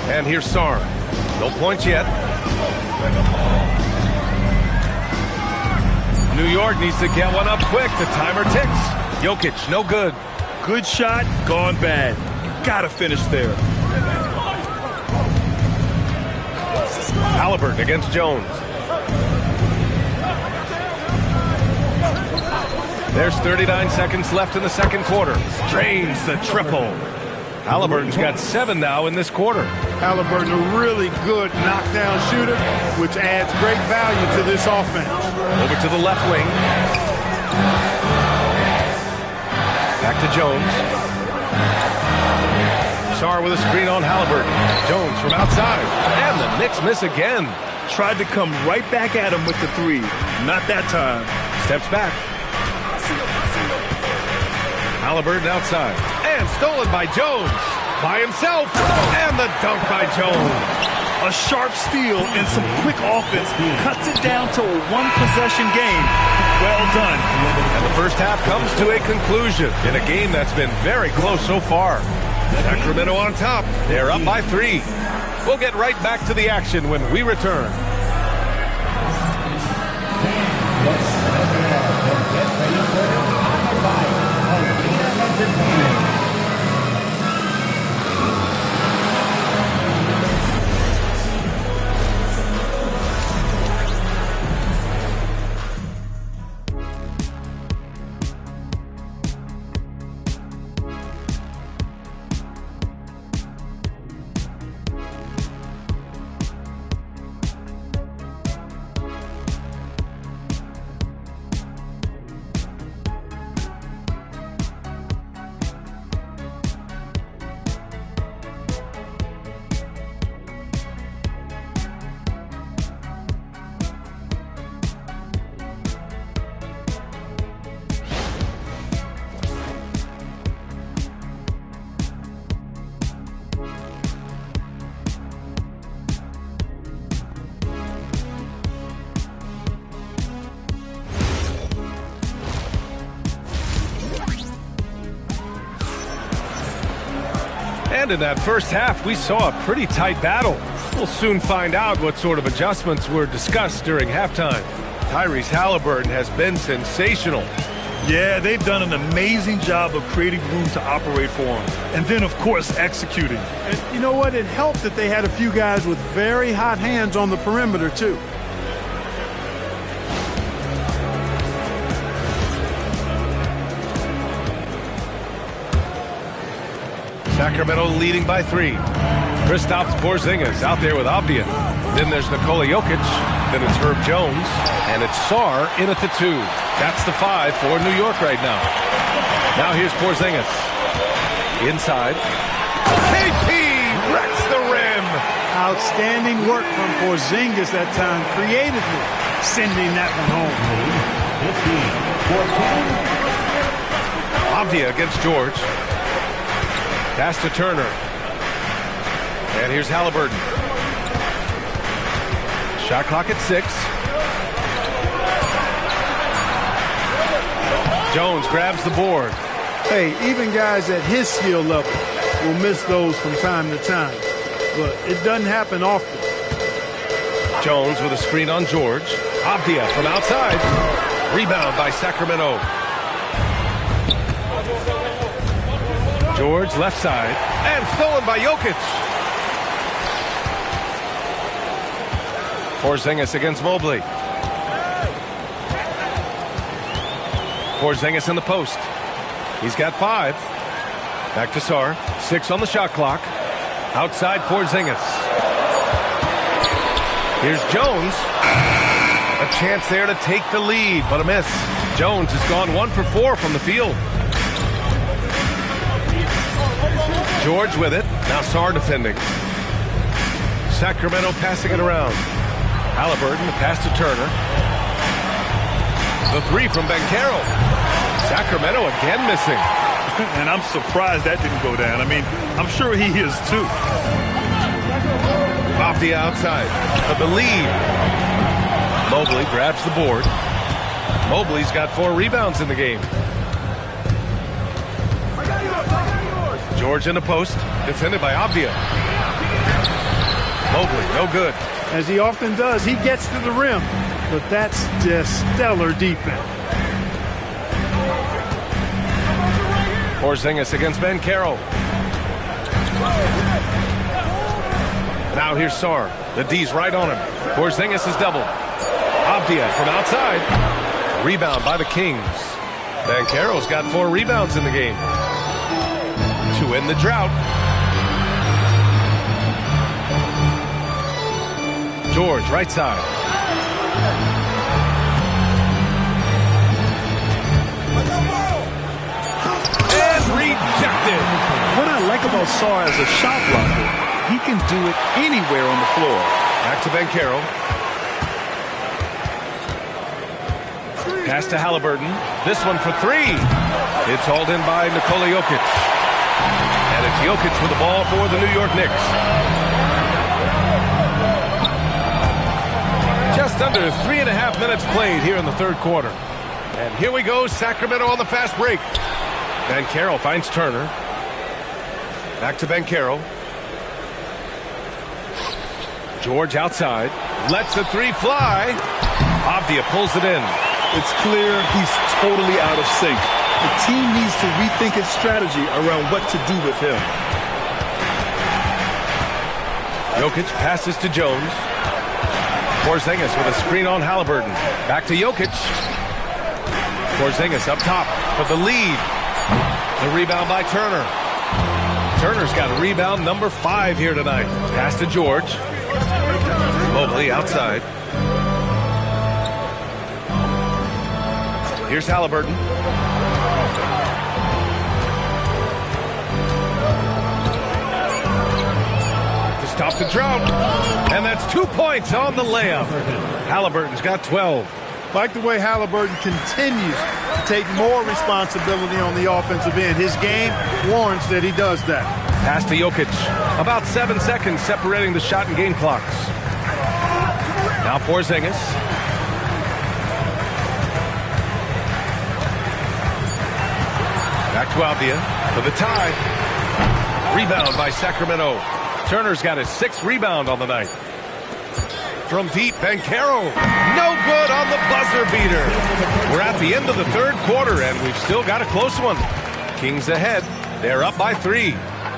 And here's Sar. No points yet. New York York needs to get one up quick. The timer ticks. Jokic, no good. Good shot, gone bad. Gotta finish there. Halliburton against Jones. There's 39 seconds left in the second quarter. Drains the triple. Halliburton's got 7 now in this quarter. Halliburton, a really good knockdown shooter, which adds great value to this offense. Over to the left wing. Back to Jones. Sarr with a screen on Halliburton. Jones from outside. And the Knicks miss again. Tried to come right back at him with the 3. Not that time. Steps back. Halliburton outside. And stolen by Jones. By himself. And the dunk by Jones. A sharp steal and some quick offense cuts it down to a one-possession game. Well done. And the first half comes to a conclusion in a game that's been very close so far. Sacramento on top. They're up by 3. We'll get right back to the action when we return. And in that first half, we saw a pretty tight battle. We'll soon find out what sort of adjustments were discussed during halftime. Tyrese Halliburton has been sensational. Yeah, they've done an amazing job of creating room to operate for him. And then, of course, executing. And you know what? It helped that they had a few guys with very hot hands on the perimeter, too. Sacramento leading by 3. Kristaps Porzingis out there with Avdija. Then there's Nikola Jokic. Then it's Herb Jones. And it's Sarr in at the 2. That's the 5 for New York right now. Now here's Porzingis. Inside. KP wrecks the rim. Outstanding work from Porzingis that time, creatively sending that one home. Avdija against George. Pass to Turner. And here's Halliburton. Shot clock at 6. Jones grabs the board. Hey, even guys at his skill level will miss those from time to time. But it doesn't happen often. Jones with a screen on George. Avdija from outside. Rebound by Sacramento. George left side. And stolen by Jokic. Porzingis against Mobley. Porzingis in the post. He's got 5. Back to Sarr. 6 on the shot clock. Outside Porzingis. Here's Jones. A chance there to take the lead, but a miss. Jones has gone 1 for 4 from the field. George with it. Now Sarr defending. Sacramento passing it around. Halliburton, the pass to Turner. The 3 from Banchero. Sacramento again missing. And I'm surprised that didn't go down. I mean, I'm sure he is too. Off the outside. For the lead. Mobley grabs the board. Mobley's got 4 rebounds in the game. George in the post. Defended by Avdija. Mobley, no good. As he often does, he gets to the rim. but that's just stellar defense. Porzingis against Banchero. Now here's Sarr. The D's right on him. Porzingis is doubled. Avdia from outside. Rebound by the Kings. Banchero's got 4 rebounds in the game to end the drought. George, right side. And rejected. What I like about Sarr as a shot blocker, he can do it anywhere on the floor. Back to Banchero. Pass to Halliburton. This one for 3. It's hauled in by Nikola Jokic. And it's Jokic with the ball for the New York Knicks. Just under 3.5 minutes played here in the third quarter. And here we go, Sacramento on the fast break. Banchero finds Turner. Back to Banchero. George outside. Lets the 3 fly. Avdia pulls it in. It's clear he's totally out of sync. The team needs to rethink its strategy around what to do with him. Jokic passes to Jones. Porzingis with a screen on Halliburton. Back to Jokic. Porzingis up top for the lead. The rebound by Turner. Turner's got a rebound number 5 here tonight. Pass to George. Mobley outside. Here's Halliburton. To stop the drought. And that's 2 points on the layup. Halliburton's got 12. Like the way Halliburton continues to take more responsibility on the offensive end. His game warrants that he does that. Pass to Jokic. About 7 seconds separating the shot and game clocks. Now Porzingis. Back to Avdia for the tie. Rebound by Sacramento. Turner's got his 6th rebound on the night. From deep, Banchero. No good on the buzzer beater. We're at the end of the third quarter, and we've still got a close one. Kings ahead. They're up by 3.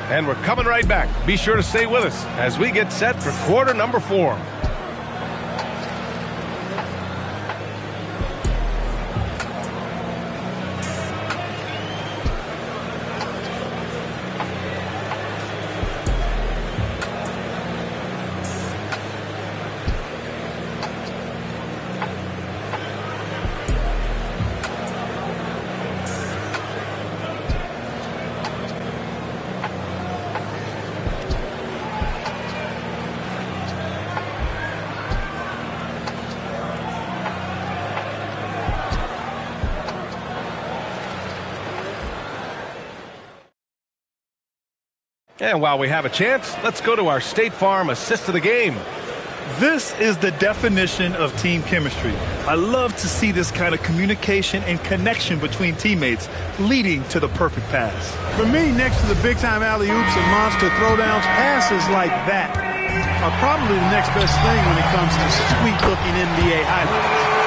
And we're coming right back. Be sure to stay with us as we get set for quarter number 4. And while we have a chance, let's go to our State Farm assist of the game. This is the definition of team chemistry. I love to see this kind of communication and connection between teammates leading to the perfect pass. For me, next to the big-time alley-oops and monster throwdowns, passes like that are probably the next best thing when it comes to sweet-looking NBA highlights.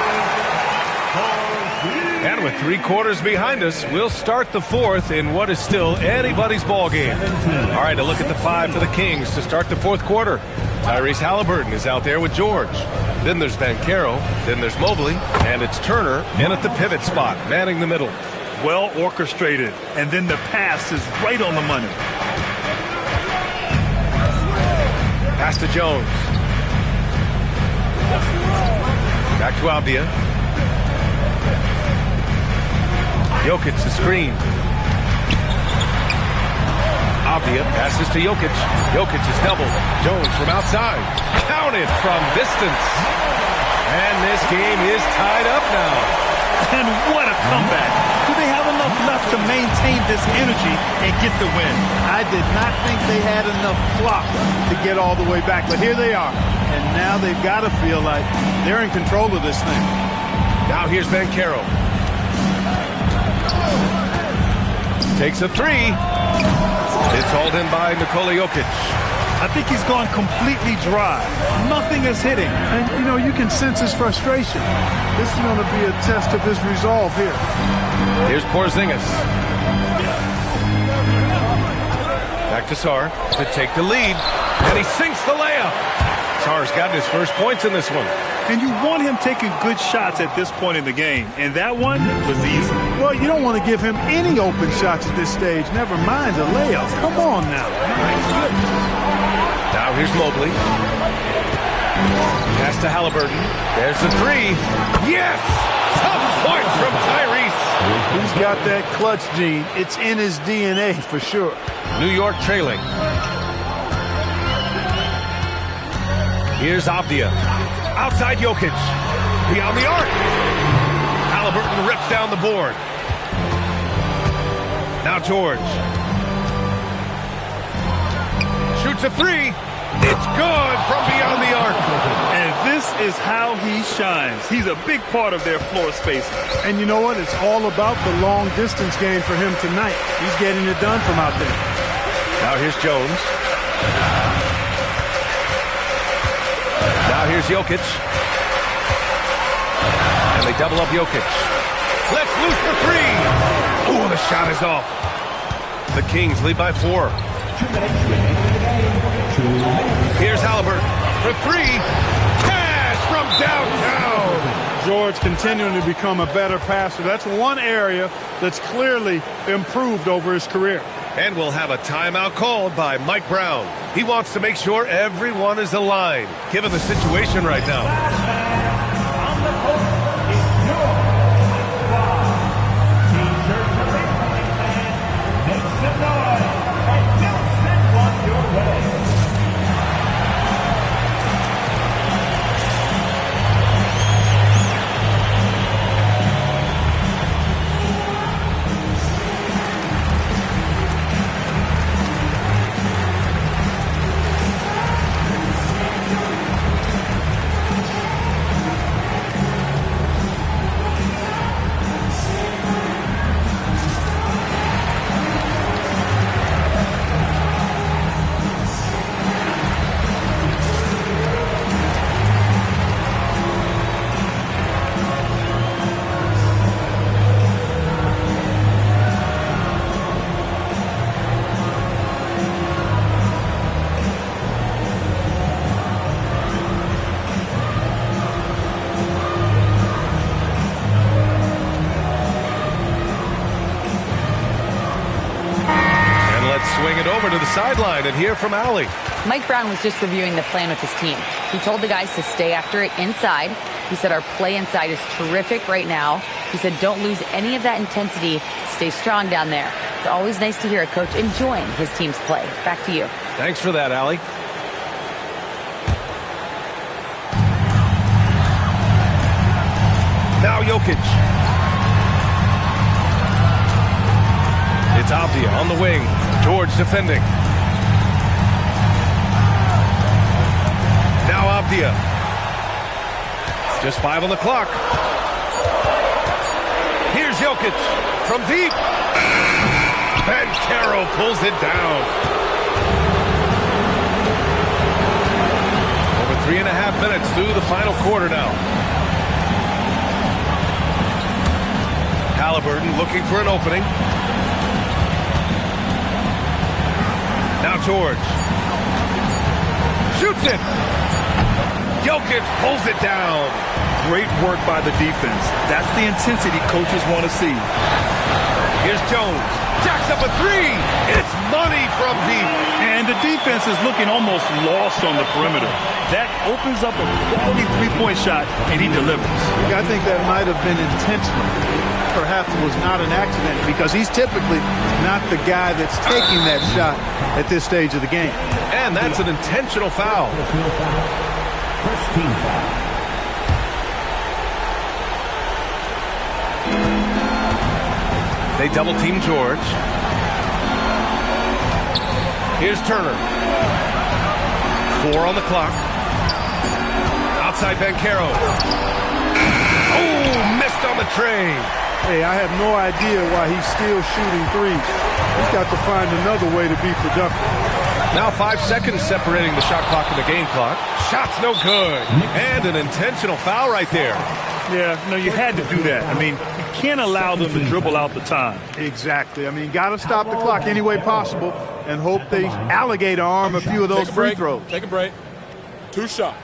And with 3 quarters behind us, we'll start the fourth in what is still anybody's ball game. All right, a look at the 5 for the Kings to start the fourth quarter. Tyrese Halliburton is out there with George. Then there's Banchero. Then there's Mobley. And it's Turner in at the pivot spot, manning the middle. Well orchestrated. And then the pass is right on the money. Pass to Jones. Back to Avdia. Jokic the screen. Avdia passes to Jokic. Jokic is doubled. Jones from outside. Counted from distance. And this game is tied up now. And what a comeback. Do they have enough left to maintain this energy and get the win? I did not think they had enough clock to get all the way back, but here they are. And now they've got to feel like they're in control of this thing. Now here's Banchero. Takes a 3. It's hauled in by Nikola Jokic. I think he's gone completely dry. Nothing is hitting. And, you know, you can sense his frustration. This is going to be a test of his resolve here. Here's Porzingis. Back to Sarr to take the lead. And he sinks the layup. Sarr's got his first points in this one. And you want him taking good shots at this point in the game. And that one was easy. Well, you don't want to give him any open shots at this stage. Never mind a layup. Come on now. My goodness. Now here's Mobley. Pass to Halliburton. There's the three. Yes! Tough point from Tyrese. He's got that clutch gene. It's in his DNA for sure. New York trailing. Here's Avdia. Outside Jokic. Beyond the arc. Halliburton rips down the board. Now George. Shoots a three. It's good from beyond the arc. And this is how he shines. He's a big part of their floor spacing. And you know what? It's all about the long distance game for him tonight. He's getting it done from out there. Now here's Jones. Now here's Jokic. And they double up Jokic. Let's loose for three. Oh, the shot is off. The Kings lead by 4. Here's Halliburton for three. Cash from downtown. George continuing to become a better passer. That's one area that's clearly improved over his career. And we'll have a timeout called by Mike Brown. He wants to make sure everyone is aligned, given the situation right now. Swing it over to the sideline and hear from Allie. Mike Brown was just reviewing the plan with his team. He told the guys to stay after it inside. He said our play inside is terrific right now. He said don't lose any of that intensity. Stay strong down there. It's always nice to hear a coach enjoying his team's play. Back to you. Thanks for that, Allie. Now Jokic. It's Avdia on the wing. George defending. Now Avdia. Just 5 on the clock. Here's Jokic from deep. Banchero pulls it down. Over 3.5 minutes through the final quarter now. Halliburton looking for an opening. Now George. Shoots it. Jokic pulls it down. Great work by the defense. That's the intensity coaches want to see. Here's Jones. Jacks up a three. It's money from deep. And the defense is looking almost lost on the perimeter. That opens up a quality three-point shot, and he delivers. I think that might have been intentional. Perhaps it was not an accident because he's typically not the guy that's taking that shot at this stage of the game. And that's an intentional foul. First team foul. They double team George. Here's Turner. 4 on the clock. Outside Banchero. Oh, missed on the tray. Hey, I have no idea why he's still shooting threes. He's got to find another way to be productive. Now 5 seconds separating the shot clock and the game clock. Shot's no good. And an intentional foul right there. Yeah, no, you had to do that. I mean, you can't allow them to dribble out the time. Exactly. I mean, got to stop the clock any way possible and hope they alligator arm a few of those free throws. Take a break. 2 shots.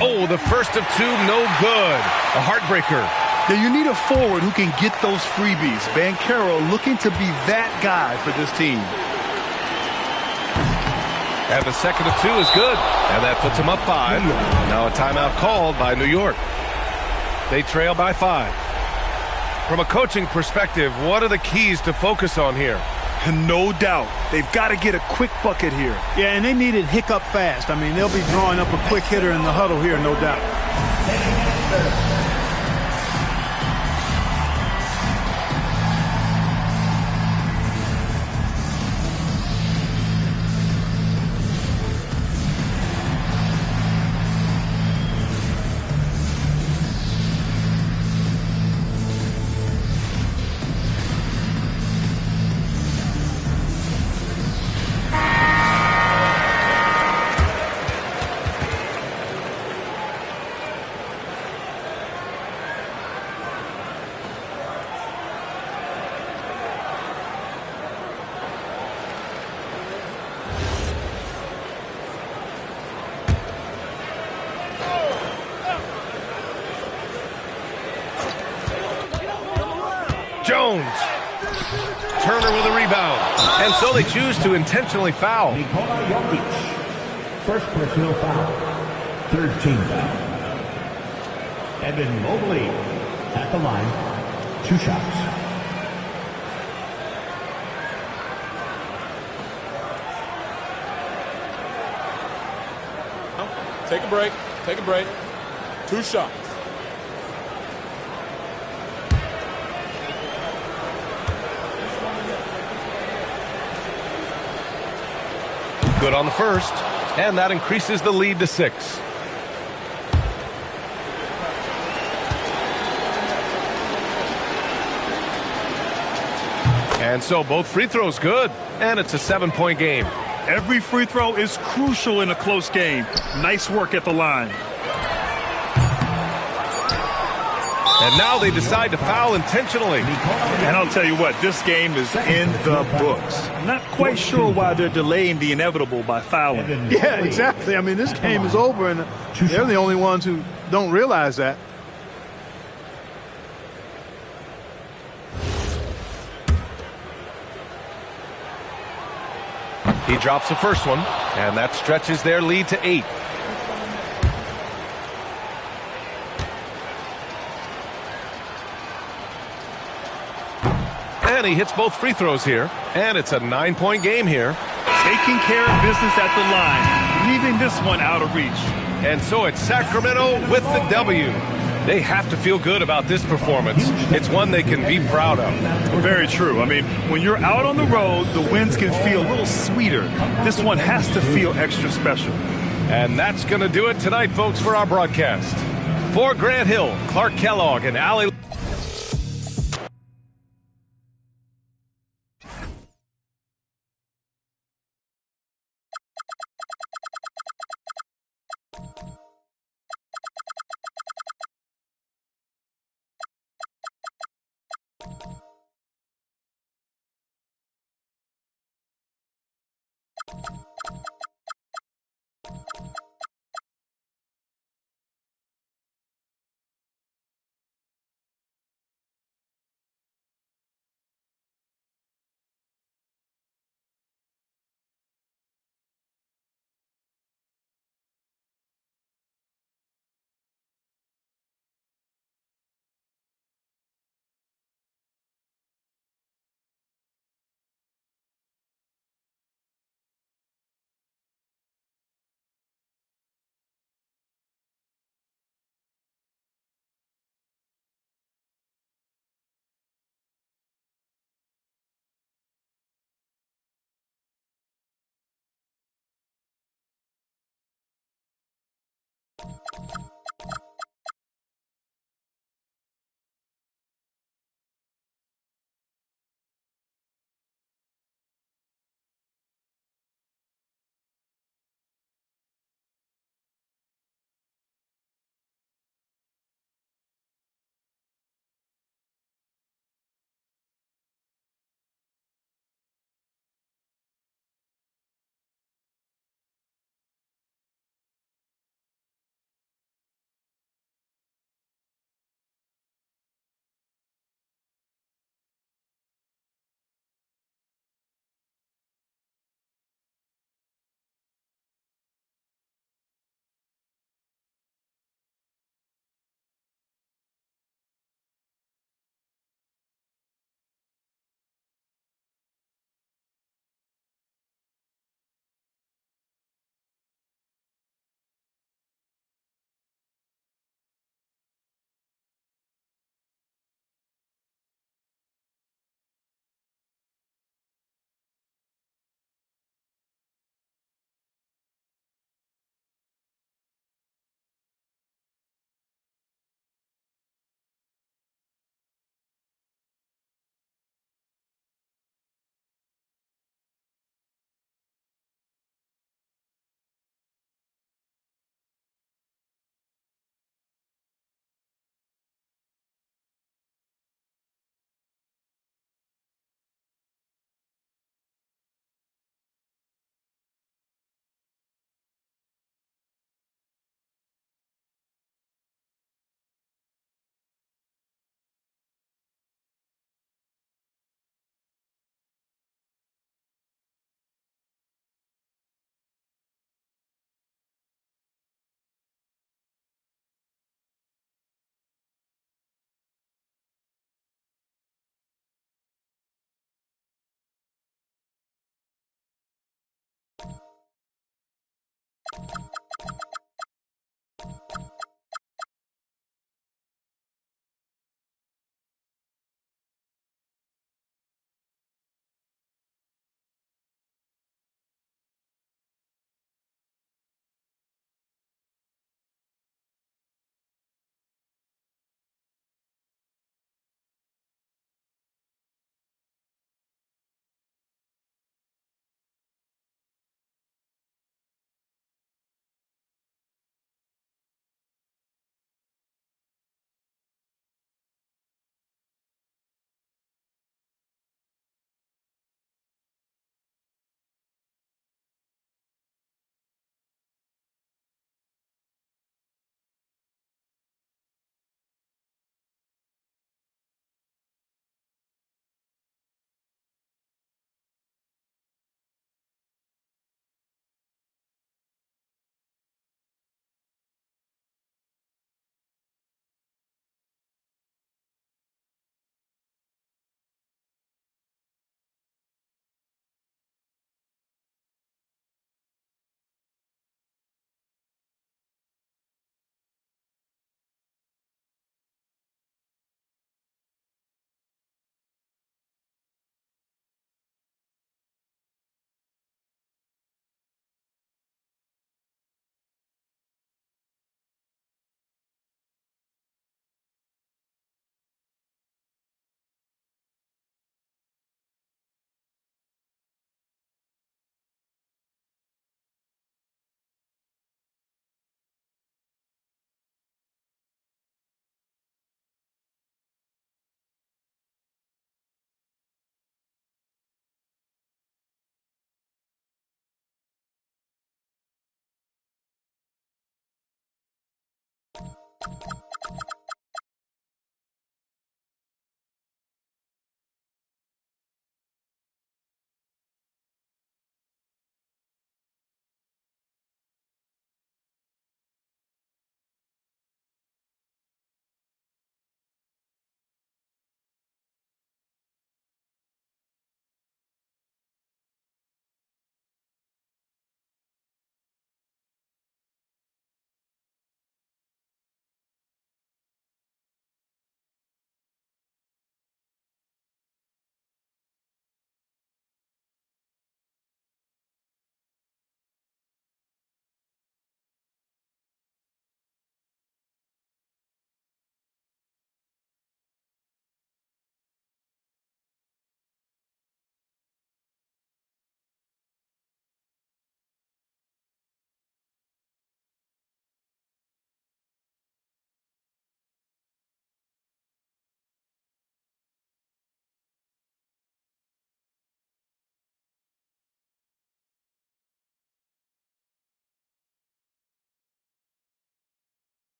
Oh, the first of 2, no good. A heartbreaker. Now, you need a forward who can get those freebies. Banchero looking to be that guy for this team. And the second of 2 is good. And that puts them up 5. Now a timeout called by New York. They trail by 5. From a coaching perspective, what are the keys to focus on here? No doubt. They've got to get a quick bucket here. Yeah, and they need it hiccup fast. I mean, they'll be drawing up a quick hitter in the huddle here, no doubt. Jones. Turner with a rebound. And so they choose to intentionally foul. Nikola Jokic. First personal foul. Third team foul. Evan Mobley at the line. 2 shots. Take a break. Take a break. 2 shots. Good on the first, and that increases the lead to 6. And so both free throws good, and it's a 7-point game. Every free throw is crucial in a close game. Nice work at the line. And now they decide to foul intentionally. And I'll tell you what, this game is in the books. Not quite sure why they're delaying the inevitable by fouling. Yeah, exactly. I mean, this game is over, and they're the only ones who don't realize that. He drops the first one, and that stretches their lead to 8. And he hits both free throws here, and it's a 9-point game here. Taking care of business at the line, leaving this one out of reach. And so it's Sacramento with the W. They have to feel good about this performance. It's one they can be proud of. Very true. I mean, when you're out on the road, the wins can feel a little sweeter. This one has to feel extra special. And that's going to do it tonight, folks, for our broadcast. For Grant Hill, Clark Kellogg, and Allie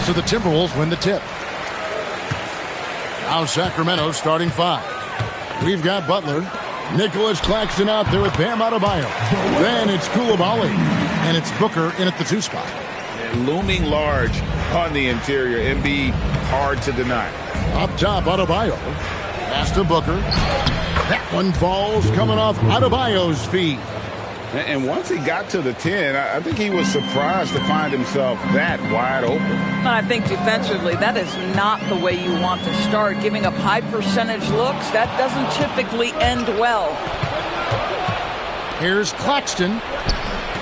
So the Timberwolves win the tip. Now Sacramento starting 5. We've got Butler. Nicholas Claxton out there with Bam Adebayo. Then it's Coulibaly. And it's Booker in at the 2 spot. Looming large on the interior. Embiid hard to deny. Up top, Adebayo. Pass to Booker. That one falls coming off Adebayo's feet. And once he got to the 10, I think he was surprised to find himself that wide open. I think defensively, that is not the way you want to start. Giving up high percentage looks, that doesn't typically end well. Here's Claxton.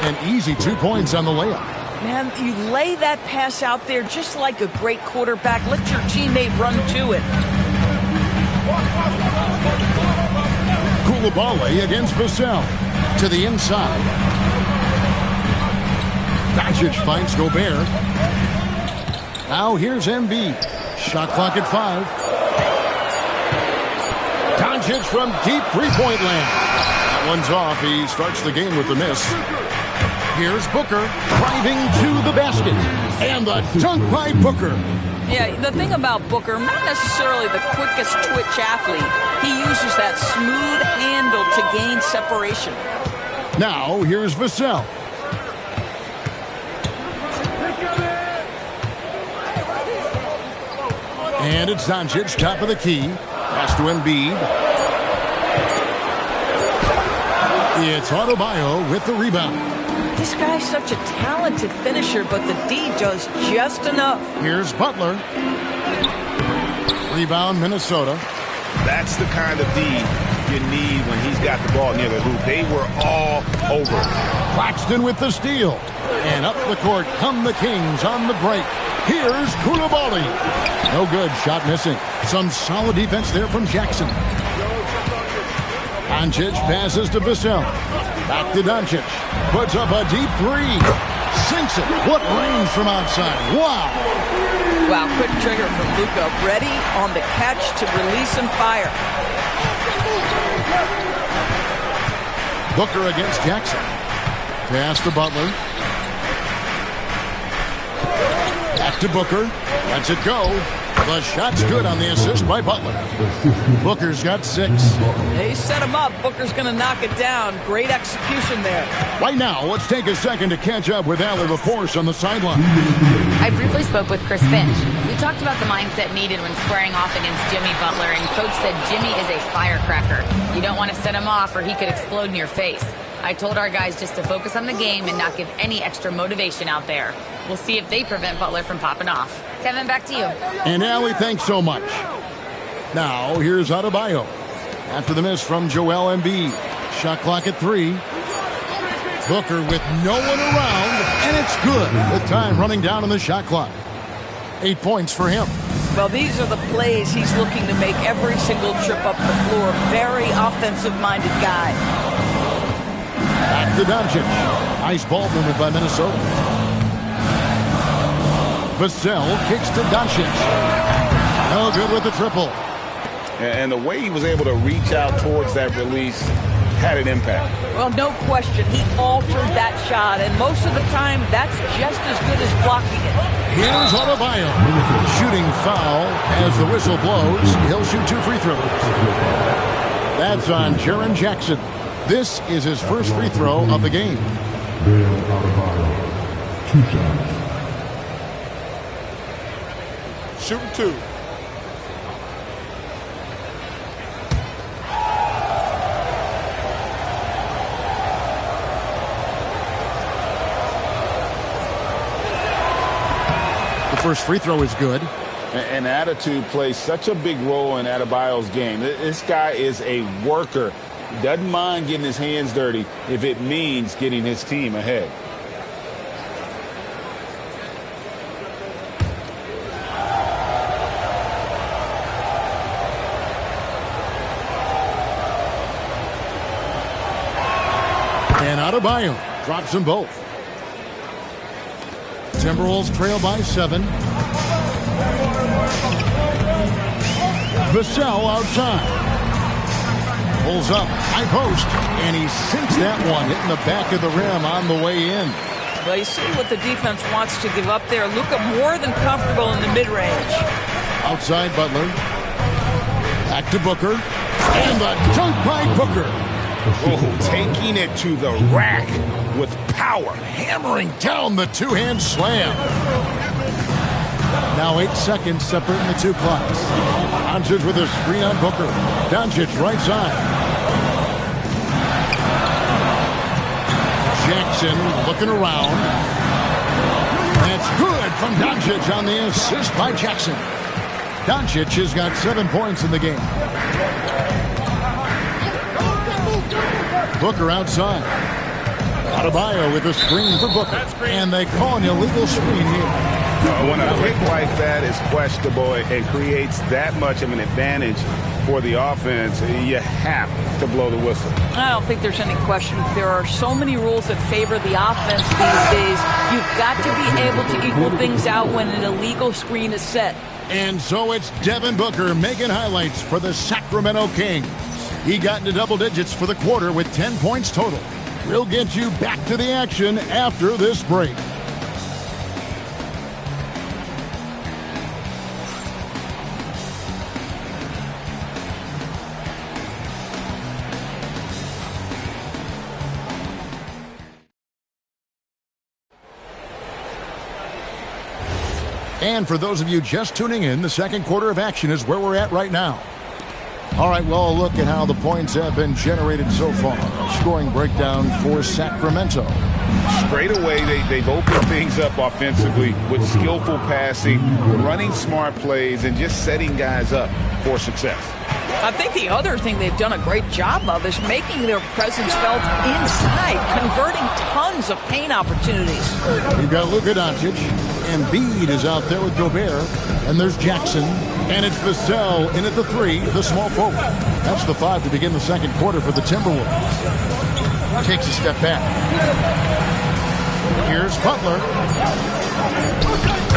An easy 2 points on the layup. Man, you lay that pass out there just like a great quarterback. Let your teammate run to it. Coulibaly against Vassell. To the inside. Doncic finds Gobert. Now here's Embiid. Shot clock at 5. Doncic from deep three-point land. That one's off. He starts the game with the miss. Here's Booker driving to the basket. And the dunk by Booker. Yeah, the thing about Booker, not necessarily the quickest twitch athlete. He uses that smooth handle to gain separation. Now, here's Vassell. And it's Doncic, top of the key. Pass to Embiid. It's Adebayo with the rebound. This guy's such a talented finisher, but the D does just enough. Here's Butler. Rebound, Minnesota. That's the kind of D you need when he's got the ball near the hoop. They were all over. Claxton with the steal. And up the court come the Kings on the break. Here's Coulibaly. No good. Shot missing. Some solid defense there from Jackson. Doncic passes to Vassell. Back to Doncic. Puts up a deep 3. Sinks it. What range from outside. Wow. Wow, quick trigger from Luka. Ready on the catch to release and fire. Booker against Jackson. Pass to Butler. Back to Booker. Lets it go. The shot's good on the assist by Butler. Booker's got 6. They set him up. Booker's going to knock it down. Great execution there. Right now, let's take a second to catch up with Allie LaForce on the sideline. I briefly spoke with Chris Finch. We talked about the mindset needed when squaring off against Jimmy Butler, and Coach said Jimmy is a firecracker. You don't want to set him off or he could explode in your face. I told our guys just to focus on the game and not give any extra motivation out there. We'll see if they prevent Butler from popping off. Kevin, back to you. And Allie, thanks so much. Now, here's Adebayo. After the miss from Joel Embiid. Shot clock at 3. Booker with no one around, and it's good. The time running down on the shot clock. 8 points for him. Well, these are the plays he's looking to make every single trip up the floor. Very offensive-minded guy. Back to Doncic. Nice ball movement by Minnesota. Vassell kicks to Doncic. No good with the triple. And the way he was able to reach out towards that release had an impact. Well, no question. He altered that shot, and most of the time, that's just as good as blocking it. Here's Adebayo. Shooting foul as the whistle blows. He'll shoot 2 free throws. That's on Jaren Jackson. This is his first free throw of the game. Bam Adebayo, 2 shots. Shooting 2. The first free throw is good. And attitude plays such a big role in Adebayo's game. This guy is a worker. He doesn't mind getting his hands dirty if it means getting his team ahead. And Adebayo drops them both. Timberwolves trail by 7. Vassell outside. Pulls up, high post, and he sinks that one, hitting the back of the rim on the way in. Well, you see what the defense wants to give up there. Luka more than comfortable in the mid-range. Outside Butler. Back to Booker. And the dunk by Booker. Oh, taking it to the rack with power. Hammering down the two-hand slam. Now 8 seconds separating the two clocks. Doncic with a screen on Booker. Doncic right side. Jackson looking around. That's good from Doncic on the assist by Jackson. Doncic has got 7 points in the game. Booker outside. Adebayo with a screen for Booker. And they call an illegal screen here. When a pick like that is questionable and creates that much of an advantage for the offense, you have to blow the whistle. I don't think there's any question. There are so many rules that favor the offense these days. You've got to be able to equal things out when an illegal screen is set. And so it's Devin Booker making highlights for the Sacramento Kings. He got into double digits for the quarter with 10 points total. We'll get you back to the action after this break. And for those of you just tuning in, the second quarter of action is where we're at right now. All right, well, a look at how the points have been generated so far. A scoring breakdown for Sacramento. Straight away, they've opened things up offensively with skillful passing, running smart plays, and just setting guys up for success. I think the other thing they've done a great job of is making their presence felt inside, converting tons of paint opportunities. You've got Luka Doncic. Embiid is out there with Gobert. And there's Jackson. And it's Vassell in at the 3, the small forward. That's the 5 to begin the second quarter for the Timberwolves. Takes a step back. Here's Butler.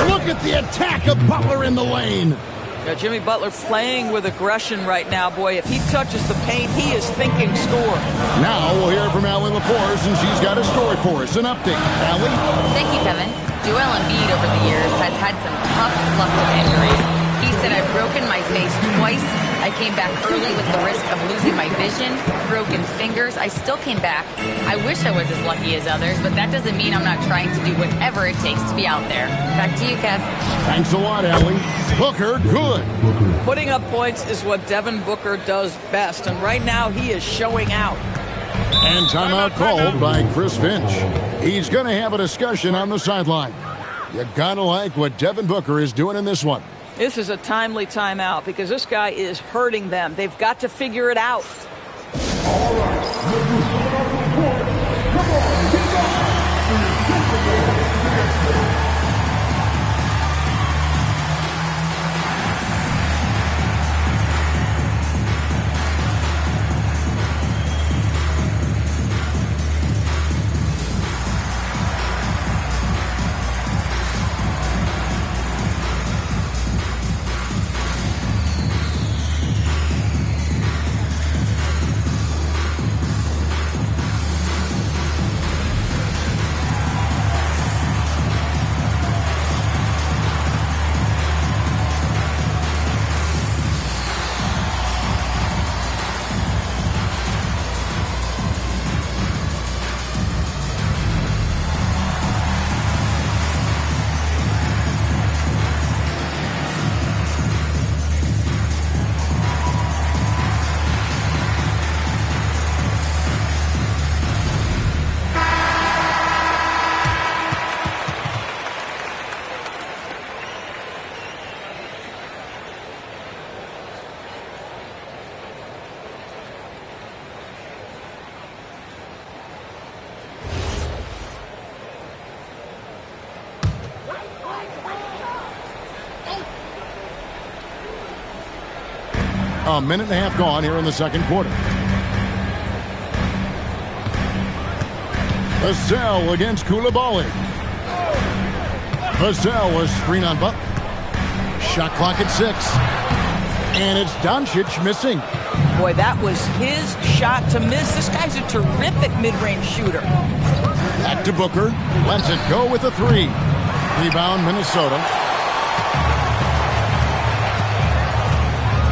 Look at the attack of Butler in the lane. Yeah, Jimmy Butler playing with aggression right now. Boy, if he touches the paint, he is thinking score. Now we'll hear from Allie LaForce, and she's got a story for us. An update. Allie? Thank you, Kevin. Joel Embiid over the years has had some tough luck with injuries. He said, I've broken my face twice. I came back early with the risk of losing my vision, broken fingers. I still came back. I wish I was as lucky as others, but that doesn't mean I'm not trying to do whatever it takes to be out there. Back to you, Kev. Thanks a lot, Allie. Booker, good. Putting up points is what Devin Booker does best, and right now he is showing out. And timeout called by Chris Finch. He's going to have a discussion on the sideline. You got to like what Devin Booker is doing in this one. This is a timely timeout because this guy is hurting them. They've got to figure it out. All right. Come on, get A minute and a half gone here in the second quarter. Vassell against Coulibaly. Vassell was screen on Butler. Shot clock at 6. And it's Doncic missing. Boy, that was his shot to miss. This guy's a terrific mid-range shooter. Back to Booker. Lets it go with a 3. Rebound, Minnesota.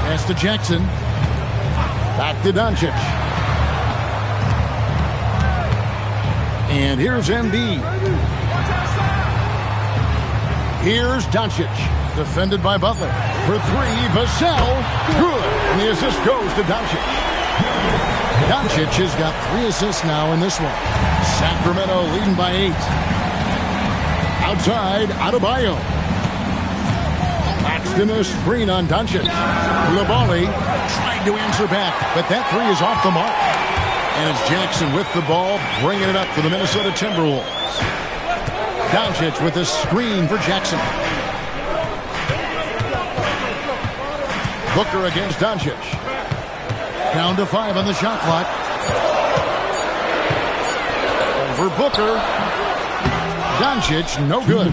Pass to Jackson. Back to Doncic. And here's Embiid. Here's Doncic. Defended by Butler. For 3, Vassell. Good. And the assist goes to Doncic. Doncic has got 3 assists now in this one. Sacramento leading by 8. Outside, Adebayo. Claxton a screen on Doncic. Coulibaly tried to answer back, but that 3 is off the mark. And it's Jackson with the ball, bringing it up for the Minnesota Timberwolves. Doncic with a screen for Jackson. Booker against Doncic. Down to 5 on the shot clock. Over Booker. Doncic, no good.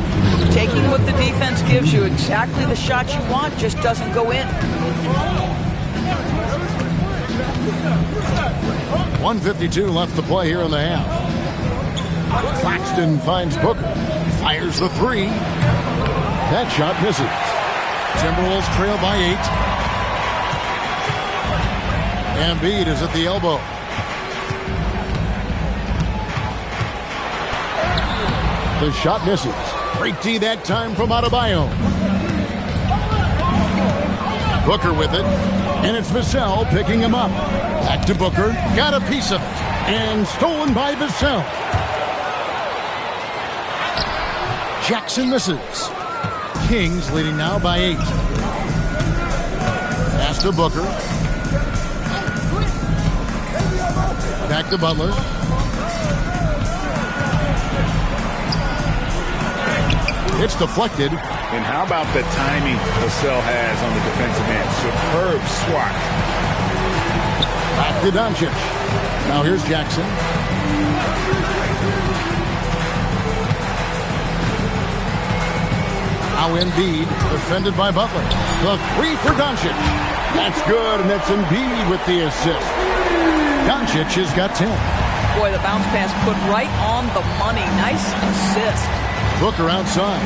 Taking what the defense gives you, exactly the shot you want, just doesn't go in. 1:52 left to play here in the half. Claxton finds Booker. Fires the 3. That shot misses. Timberwolves trail by 8. Embiid is at the elbow. The shot misses. Great D that time from Adebayo. Booker with it. And it's Vassell picking him up. Back to Booker. Got a piece of it. And stolen by Vassell. Jackson misses. Kings leading now by 8. Pass to Booker. Back to Butler. It's deflected. And how about the timing Vassell has on the defensive end? Superb swat. Back to Doncic. Now here's Jackson. Now Embiid, defended by Butler. The 3 for Doncic. That's good, and that's Embiid with the assist. Doncic has got 10. Boy, the bounce pass put right on the money. Nice assist. Booker outside.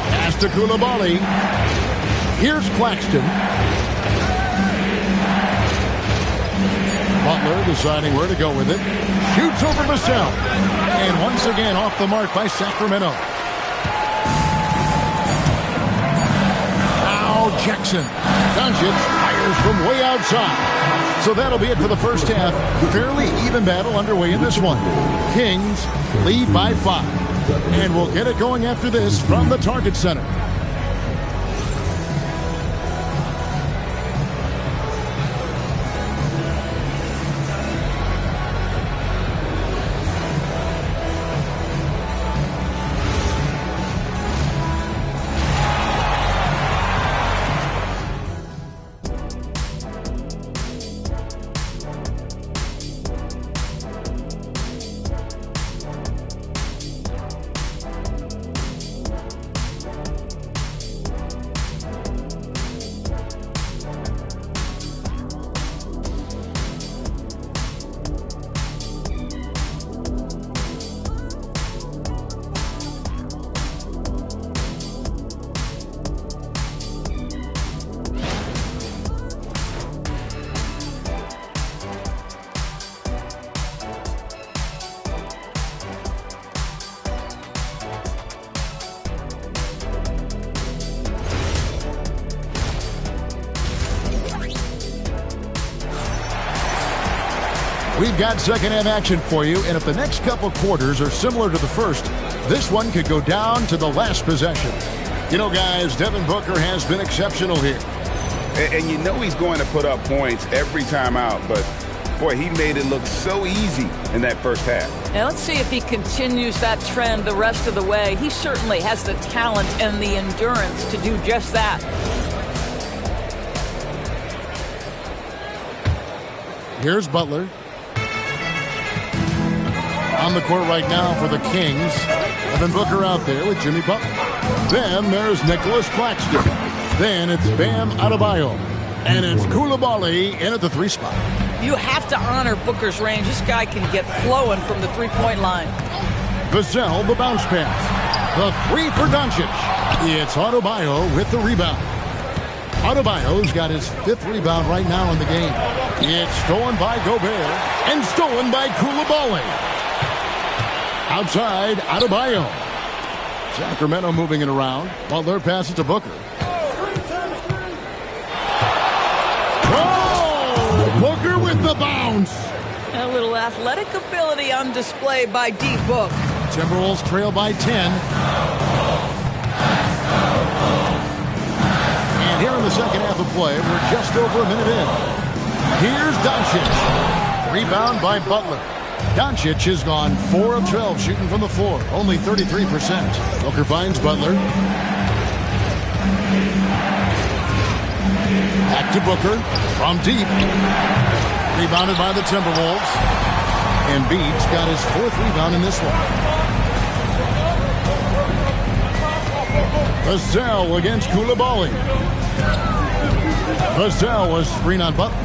Pass to Coulibaly. Here's Claxton. Butler deciding where to go with it. Shoots over Vassell. And once again off the mark by Sacramento. Now Jackson. Doncic fires from way outside. So that'll be it for the first half. Fairly even battle underway in this one. Kings lead by 5. And we'll get it going after this from the Target Center. We've got second half action for you, and if the next couple quarters are similar to the first, this one could go down to the last possession. You know, guys, Devin Booker has been exceptional here. And you know he's going to put up points every time out, but boy, he made it look so easy in that first half. Now let's see if he continues that trend the rest of the way. He certainly has the talent and the endurance to do just that. Here's Butler. On the court right now for the Kings. Devin Booker out there with Jimmy Butler. Then there's Nicholas Claxton. Then it's Bam Adebayo. And it's Coulibaly in at the 3 spot. You have to honor Booker's range. This guy can get flowing from the three-point line. Vassell, the bounce pass. The three for Doncic. It's Adebayo with the rebound. Adebayo's got his 5th rebound right now in the game. It's stolen by Gobert and stolen by Coulibaly. Outside, Adebayo. Sacramento moving it around. Butler passes to Booker. Oh! Booker with the bounce. A little athletic ability on display by D-Book. Timberwolves trail by 10. And here in the second half of play, we're just over a minute in. Here's Doncic. Rebound by Butler. Doncic has gone 4 of 12 shooting from the floor, only 33%. Booker finds Butler. Back to Booker from deep. Rebounded by the Timberwolves. Embiid's got his 4th rebound in this one. Vassell against Coulibaly. Vassell was screen on Butler.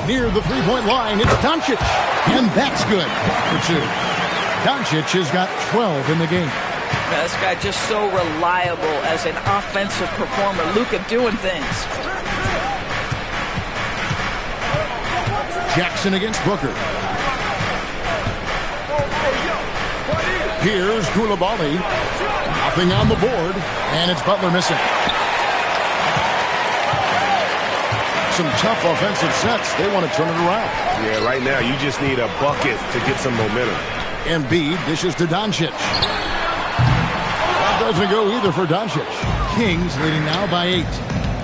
Near the three-point line, it's Doncic. And that's good for 2. Doncic has got 12 in the game. This guy just so reliable as an offensive performer. Luka doing things. Jackson against Booker. Here's Coulibaly. Nothing on the board. And it's Butler missing. Some tough offensive sets. They want to turn it around. Yeah, right now you just need a bucket to get some momentum. Embiid dishes to Doncic. That doesn't go either for Doncic. Kings leading now by 8.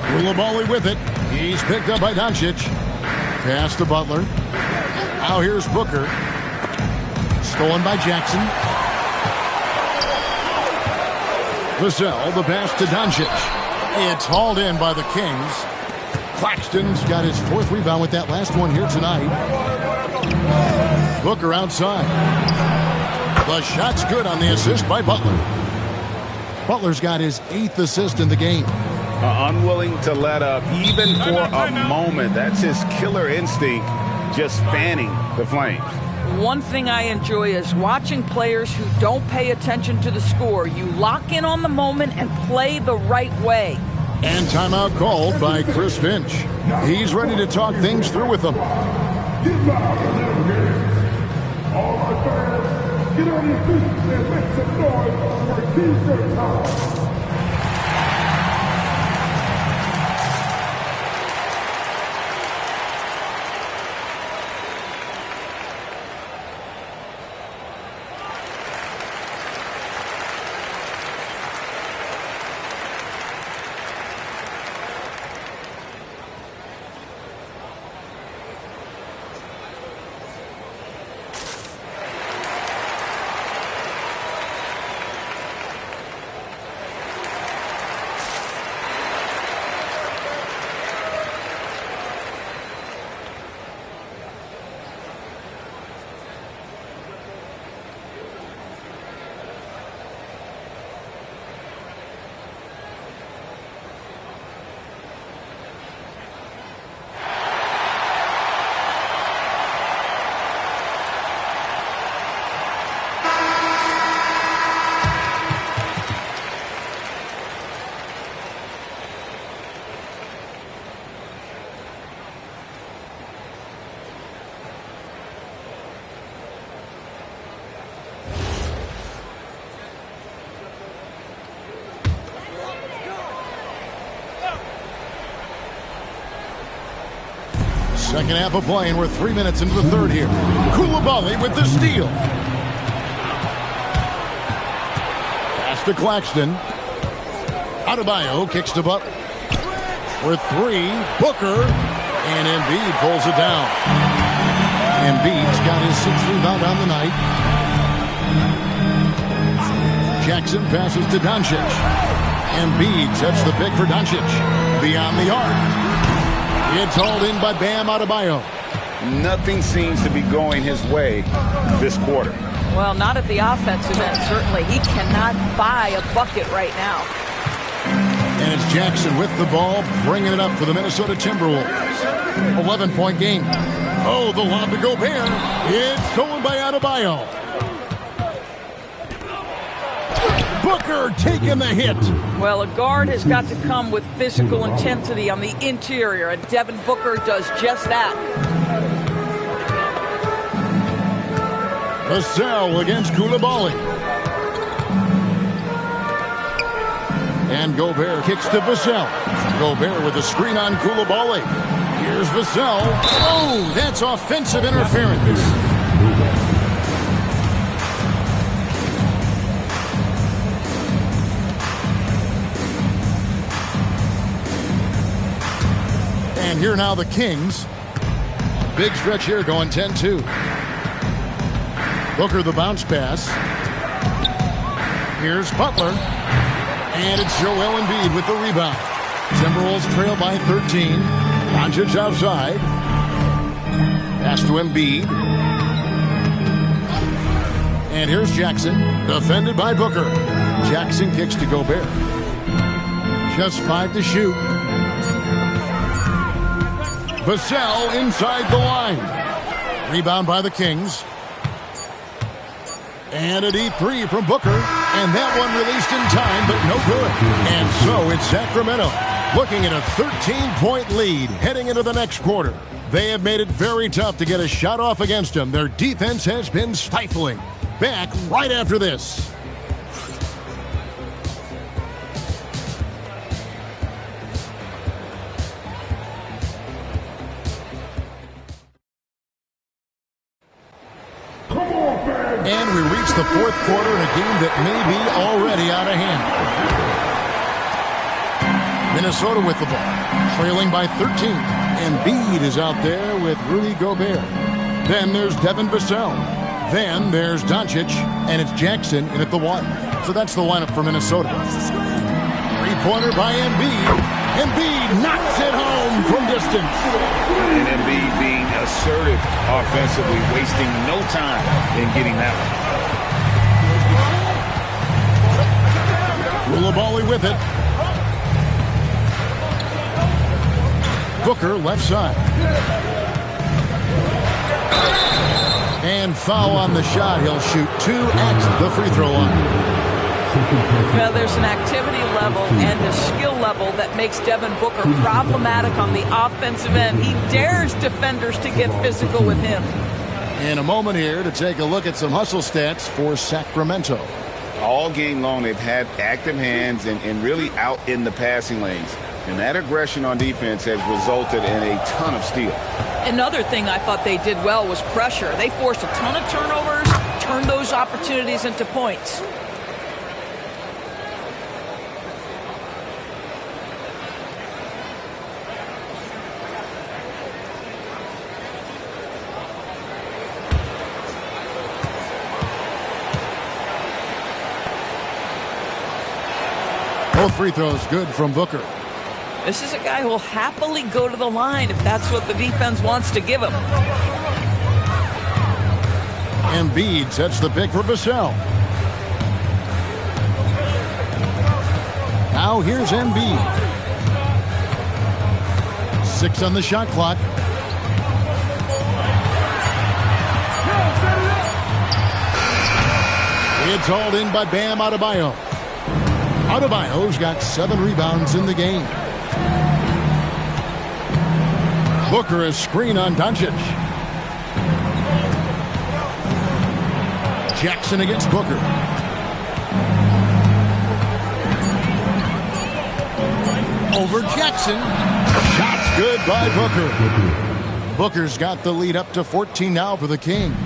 Coulibaly with it. He's picked up by Doncic. Pass to Butler. Now here's Booker. Stolen by Jackson. Vassell, the pass to Doncic. It's hauled in by the Kings. Claxton's got his 4th rebound with that last one here tonight. Booker outside. The shot's good on the assist by Butler. Butler's got his 8th assist in the game. Unwilling to let up even for a moment. That's his killer instinct, just fanning the flames. One thing I enjoy is watching players who don't pay attention to the score. You lock in on the moment and play the right way. And timeout called by Chris Finch. He's ready to talk things through with them. Get loud and let them hear it. All right, fans, get on your feet and make some noise for TJ Time. Second half of play, and we're 3 minutes into the third here. Coulibaly with the steal. Pass to Claxton. Adebayo kicks to Butler. For 3, Booker. And Embiid pulls it down. Embiid's got his 6th rebound on the night. Jackson passes to Doncic. Embiid sets the pick for Doncic. Beyond the arc. It's hauled in by Bam Adebayo. Nothing seems to be going his way this quarter. Well, not at the offensive end, certainly. He cannot buy a bucket right now. And it's Jackson with the ball, bringing it up for the Minnesota Timberwolves. 11-point game. Oh, the lob to Gobert. It's stolen by Adebayo. Booker taking the hit. Well, a guard has got to come with physical intensity on the interior, and Devin Booker does just that. Vassell against Coulibaly. And Gobert kicks to Vassell. Gobert with a screen on Coulibaly. Here's Vassell. Oh, that's offensive interference. And here now the Kings. Big stretch here going 10-2. Booker the bounce pass. Here's Butler. And it's Joel Embiid with the rebound. Timberwolves trail by 13. Doncic outside. Pass to Embiid. And here's Jackson. Defended by Booker. Jackson kicks to Gobert. Just 5 to shoot. Vassell inside the line. Rebound by the Kings. And a deep three from Booker. And that one released in time, but no good. And so it's Sacramento looking at a 13-point lead heading into the next quarter. They have made it very tough to get a shot off against them. Their defense has been stifling. Back right after this. And we reach the fourth quarter in a game that may be already out of hand. Minnesota with the ball, trailing by 13. Embiid is out there with Rudy Gobert. Then there's Devin Vassell. Then there's Doncic, and it's Jackson in at the 1. So that's the lineup for Minnesota. Three-pointer by Embiid. Embiid knocks it home from distance. And Embiid being assertive offensively, wasting no time in getting that one. Coulibaly with it. Booker left side. And foul on the shot. He'll shoot 2 at the free throw line. Well, there's an activity level and a skill level that makes Devin Booker problematic on the offensive end. He dares defenders to get physical with him. In a moment here to take a look at some hustle stats for Sacramento. All game long, they've had active hands and really out in the passing lanes. And that aggression on defense has resulted in a ton of steals. Another thing I thought they did well was pressure. They forced a ton of turnovers, turned those opportunities into points. Both free throws good from Booker. This is a guy who will happily go to the line if that's what the defense wants to give him. Embiid sets the pick for Vassell. Now here's Embiid. 6 on the shot clock. It's hauled in by Bam Adebayo. Adebayo's got 7 rebounds in the game. Booker a screen on Doncic. Jackson against Booker. Over Jackson. Shots good by Booker. Booker's got the lead up to 14 now for the Kings.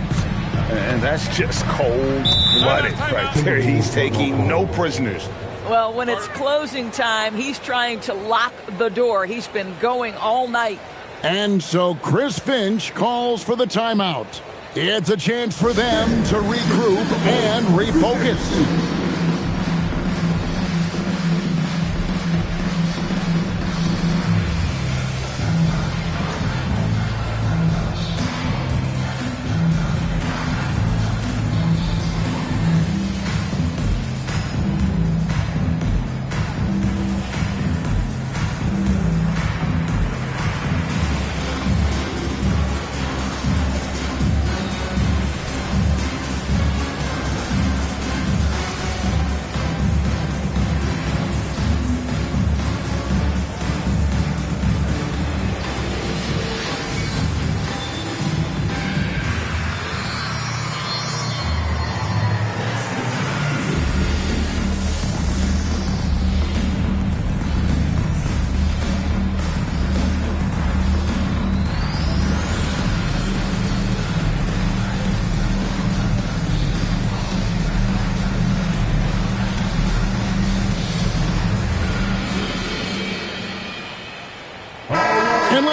And that's just cold-blooded right there. He's taking no prisoners. Well, when it's closing time, he's trying to lock the door. He's been going all night. And so Chris Finch calls for the timeout. It's a chance for them to regroup and refocus.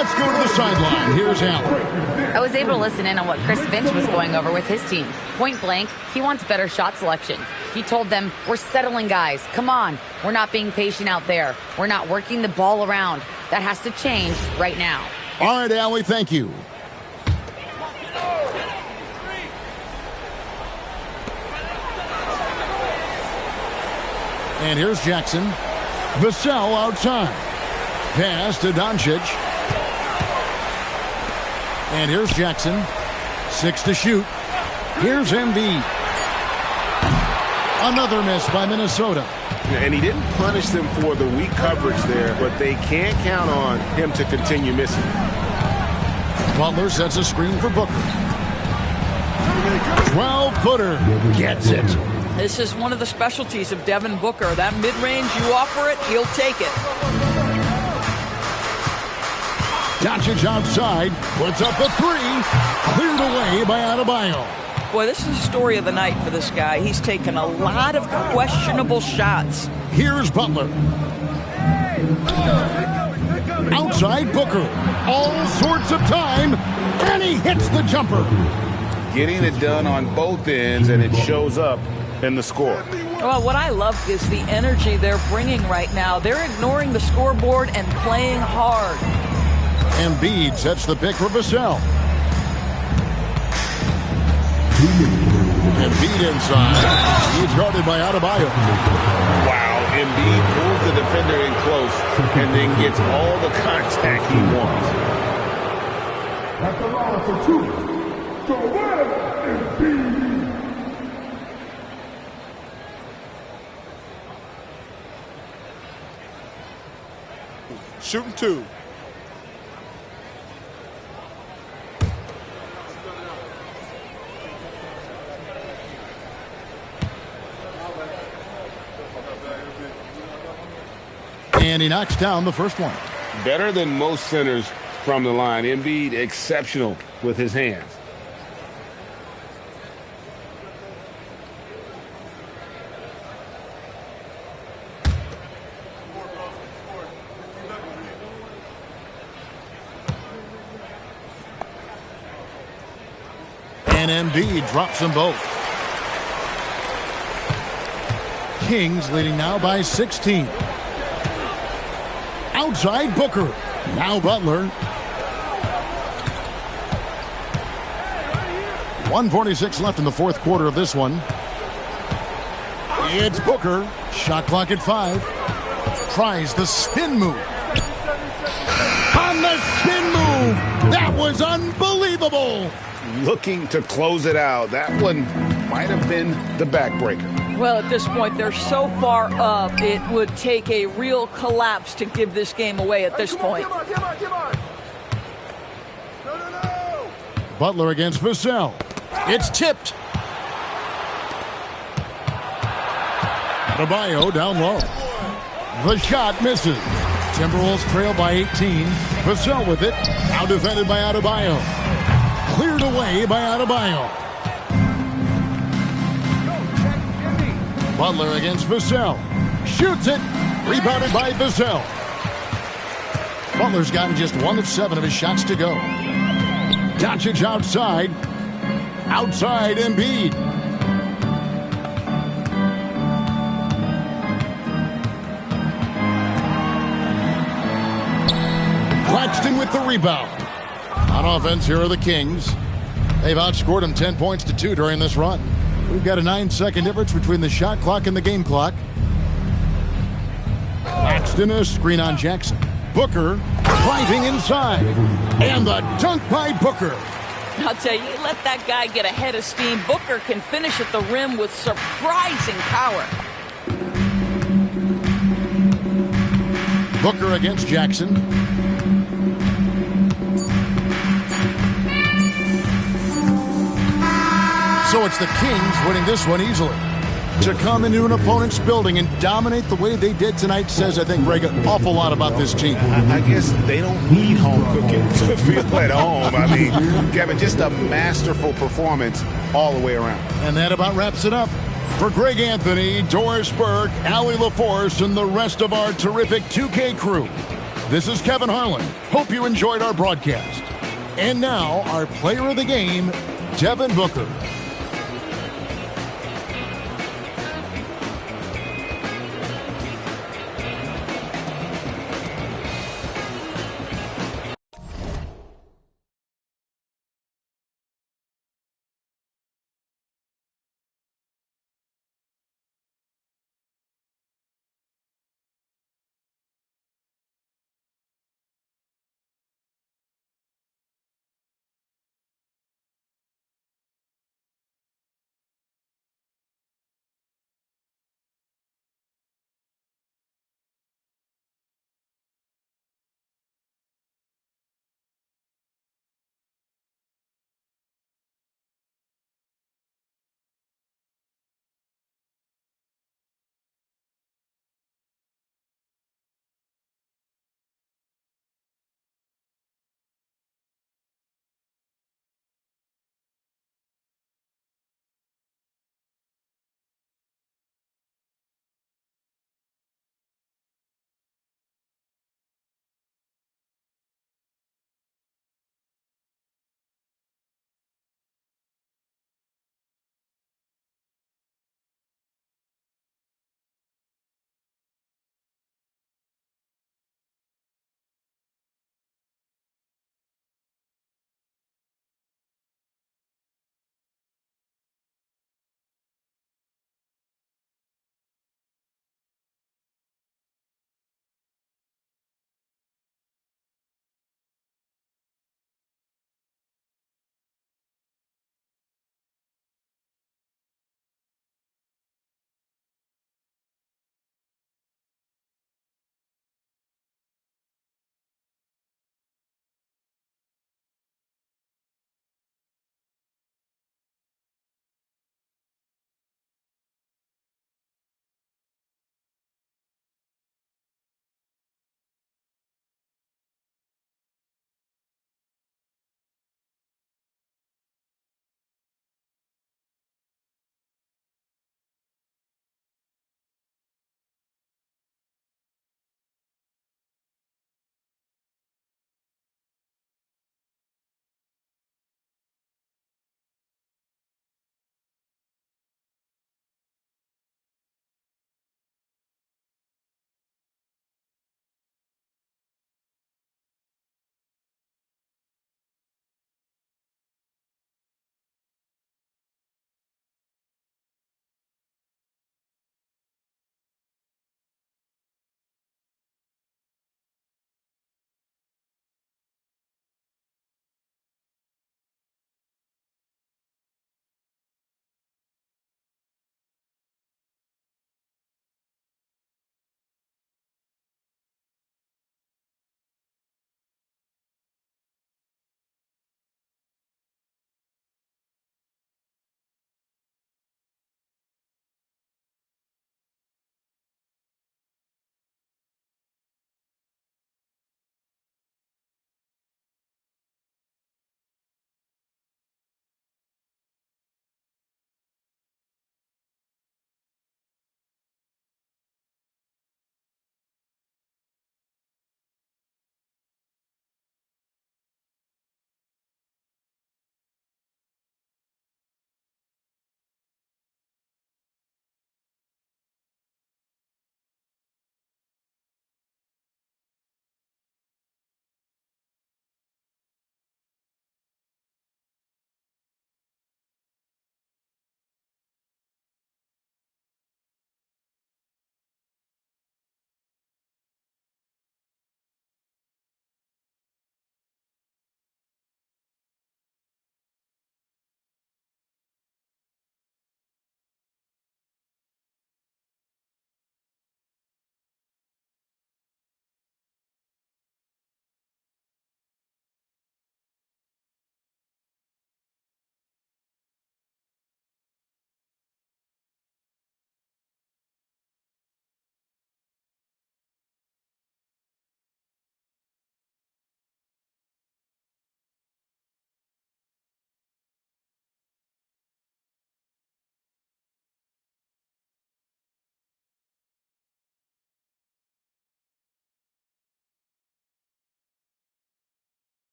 Let's go to the sideline. Here's Allen. I was able to listen in on what Chris Finch was going over with his team. Point blank, he wants better shot selection. He told them, we're settling guys. Come on. We're not being patient out there. We're not working the ball around. That has to change right now. All right, Allie, thank you. And here's Jackson. Vassell outside. Pass to Doncic. And here's Jackson. 6 to shoot. Here's Embiid. Another miss by Minnesota. And he didn't punish them for the weak coverage there, but they can't count on him to continue missing. Butler sets a screen for Booker. 12-footer. Gets it. This is one of the specialties of Devin Booker. That mid-range, you offer it, he'll take it. Doncic outside, puts up a three, cleared away by Adebayo. Boy, this is the story of the night for this guy. He's taken a lot of questionable shots. Here's Butler. Outside Booker. All sorts of time, and he hits the jumper. Getting it done on both ends, and it shows up in the score. Well, what I love is the energy they're bringing right now. They're ignoring the scoreboard and playing hard. Embiid sets the pick for Vassell. Embiid inside. He's guarded by Adebayo. Wow, Embiid pulls the defender in close and then gets all the contact he wants. At the line for two, Joel Embiid. Shooting two. And he knocks down the first one. Better than most centers from the line. Embiid exceptional with his hands. And Embiid drops them both. Kings leading now by 16. Outside Booker. Now Butler. 1:46 left in the fourth quarter of this one. It's Booker. Shot clock at 5. Tries the spin move. On the spin move. That was unbelievable. Looking to close it out. That one might have been the backbreaker. Well, at this point, they're so far up, it would take a real collapse to give this game away at this point. Butler against Vassell. It's tipped. Adebayo down low. The shot misses. Timberwolves trail by 18. Vassell with it. Now defended by Adebayo. Cleared away by Adebayo. Butler against Vassell. Shoots it. Rebounded by Vassell. Butler's gotten just 1 of 7 of his shots to go. Doncic outside. Outside Embiid. Claxton with the rebound. On offense, here are the Kings. They've outscored them 10 points to 2 during this run. We've got a 9-second difference between the shot clock and the game clock. Claxton, a screen on Jackson. Booker driving inside. And the dunk by Booker. I'll tell you, let that guy get a head of steam. Booker can finish at the rim with surprising power. Booker against Jackson. So it's the Kings winning this one easily. To come into an opponent's building and dominate the way they did tonight says, I think, Greg, an awful lot about this team. I guess they don't need home cooking to feel at home. I mean, Kevin, just a masterful performance all the way around. And that about wraps it up. For Greg Anthony, Doris Burke, Allie LaForce, and the rest of our terrific 2K crew, This is Kevin Harlan. Hope you enjoyed our broadcast. And now, our player of the game, Devin Booker.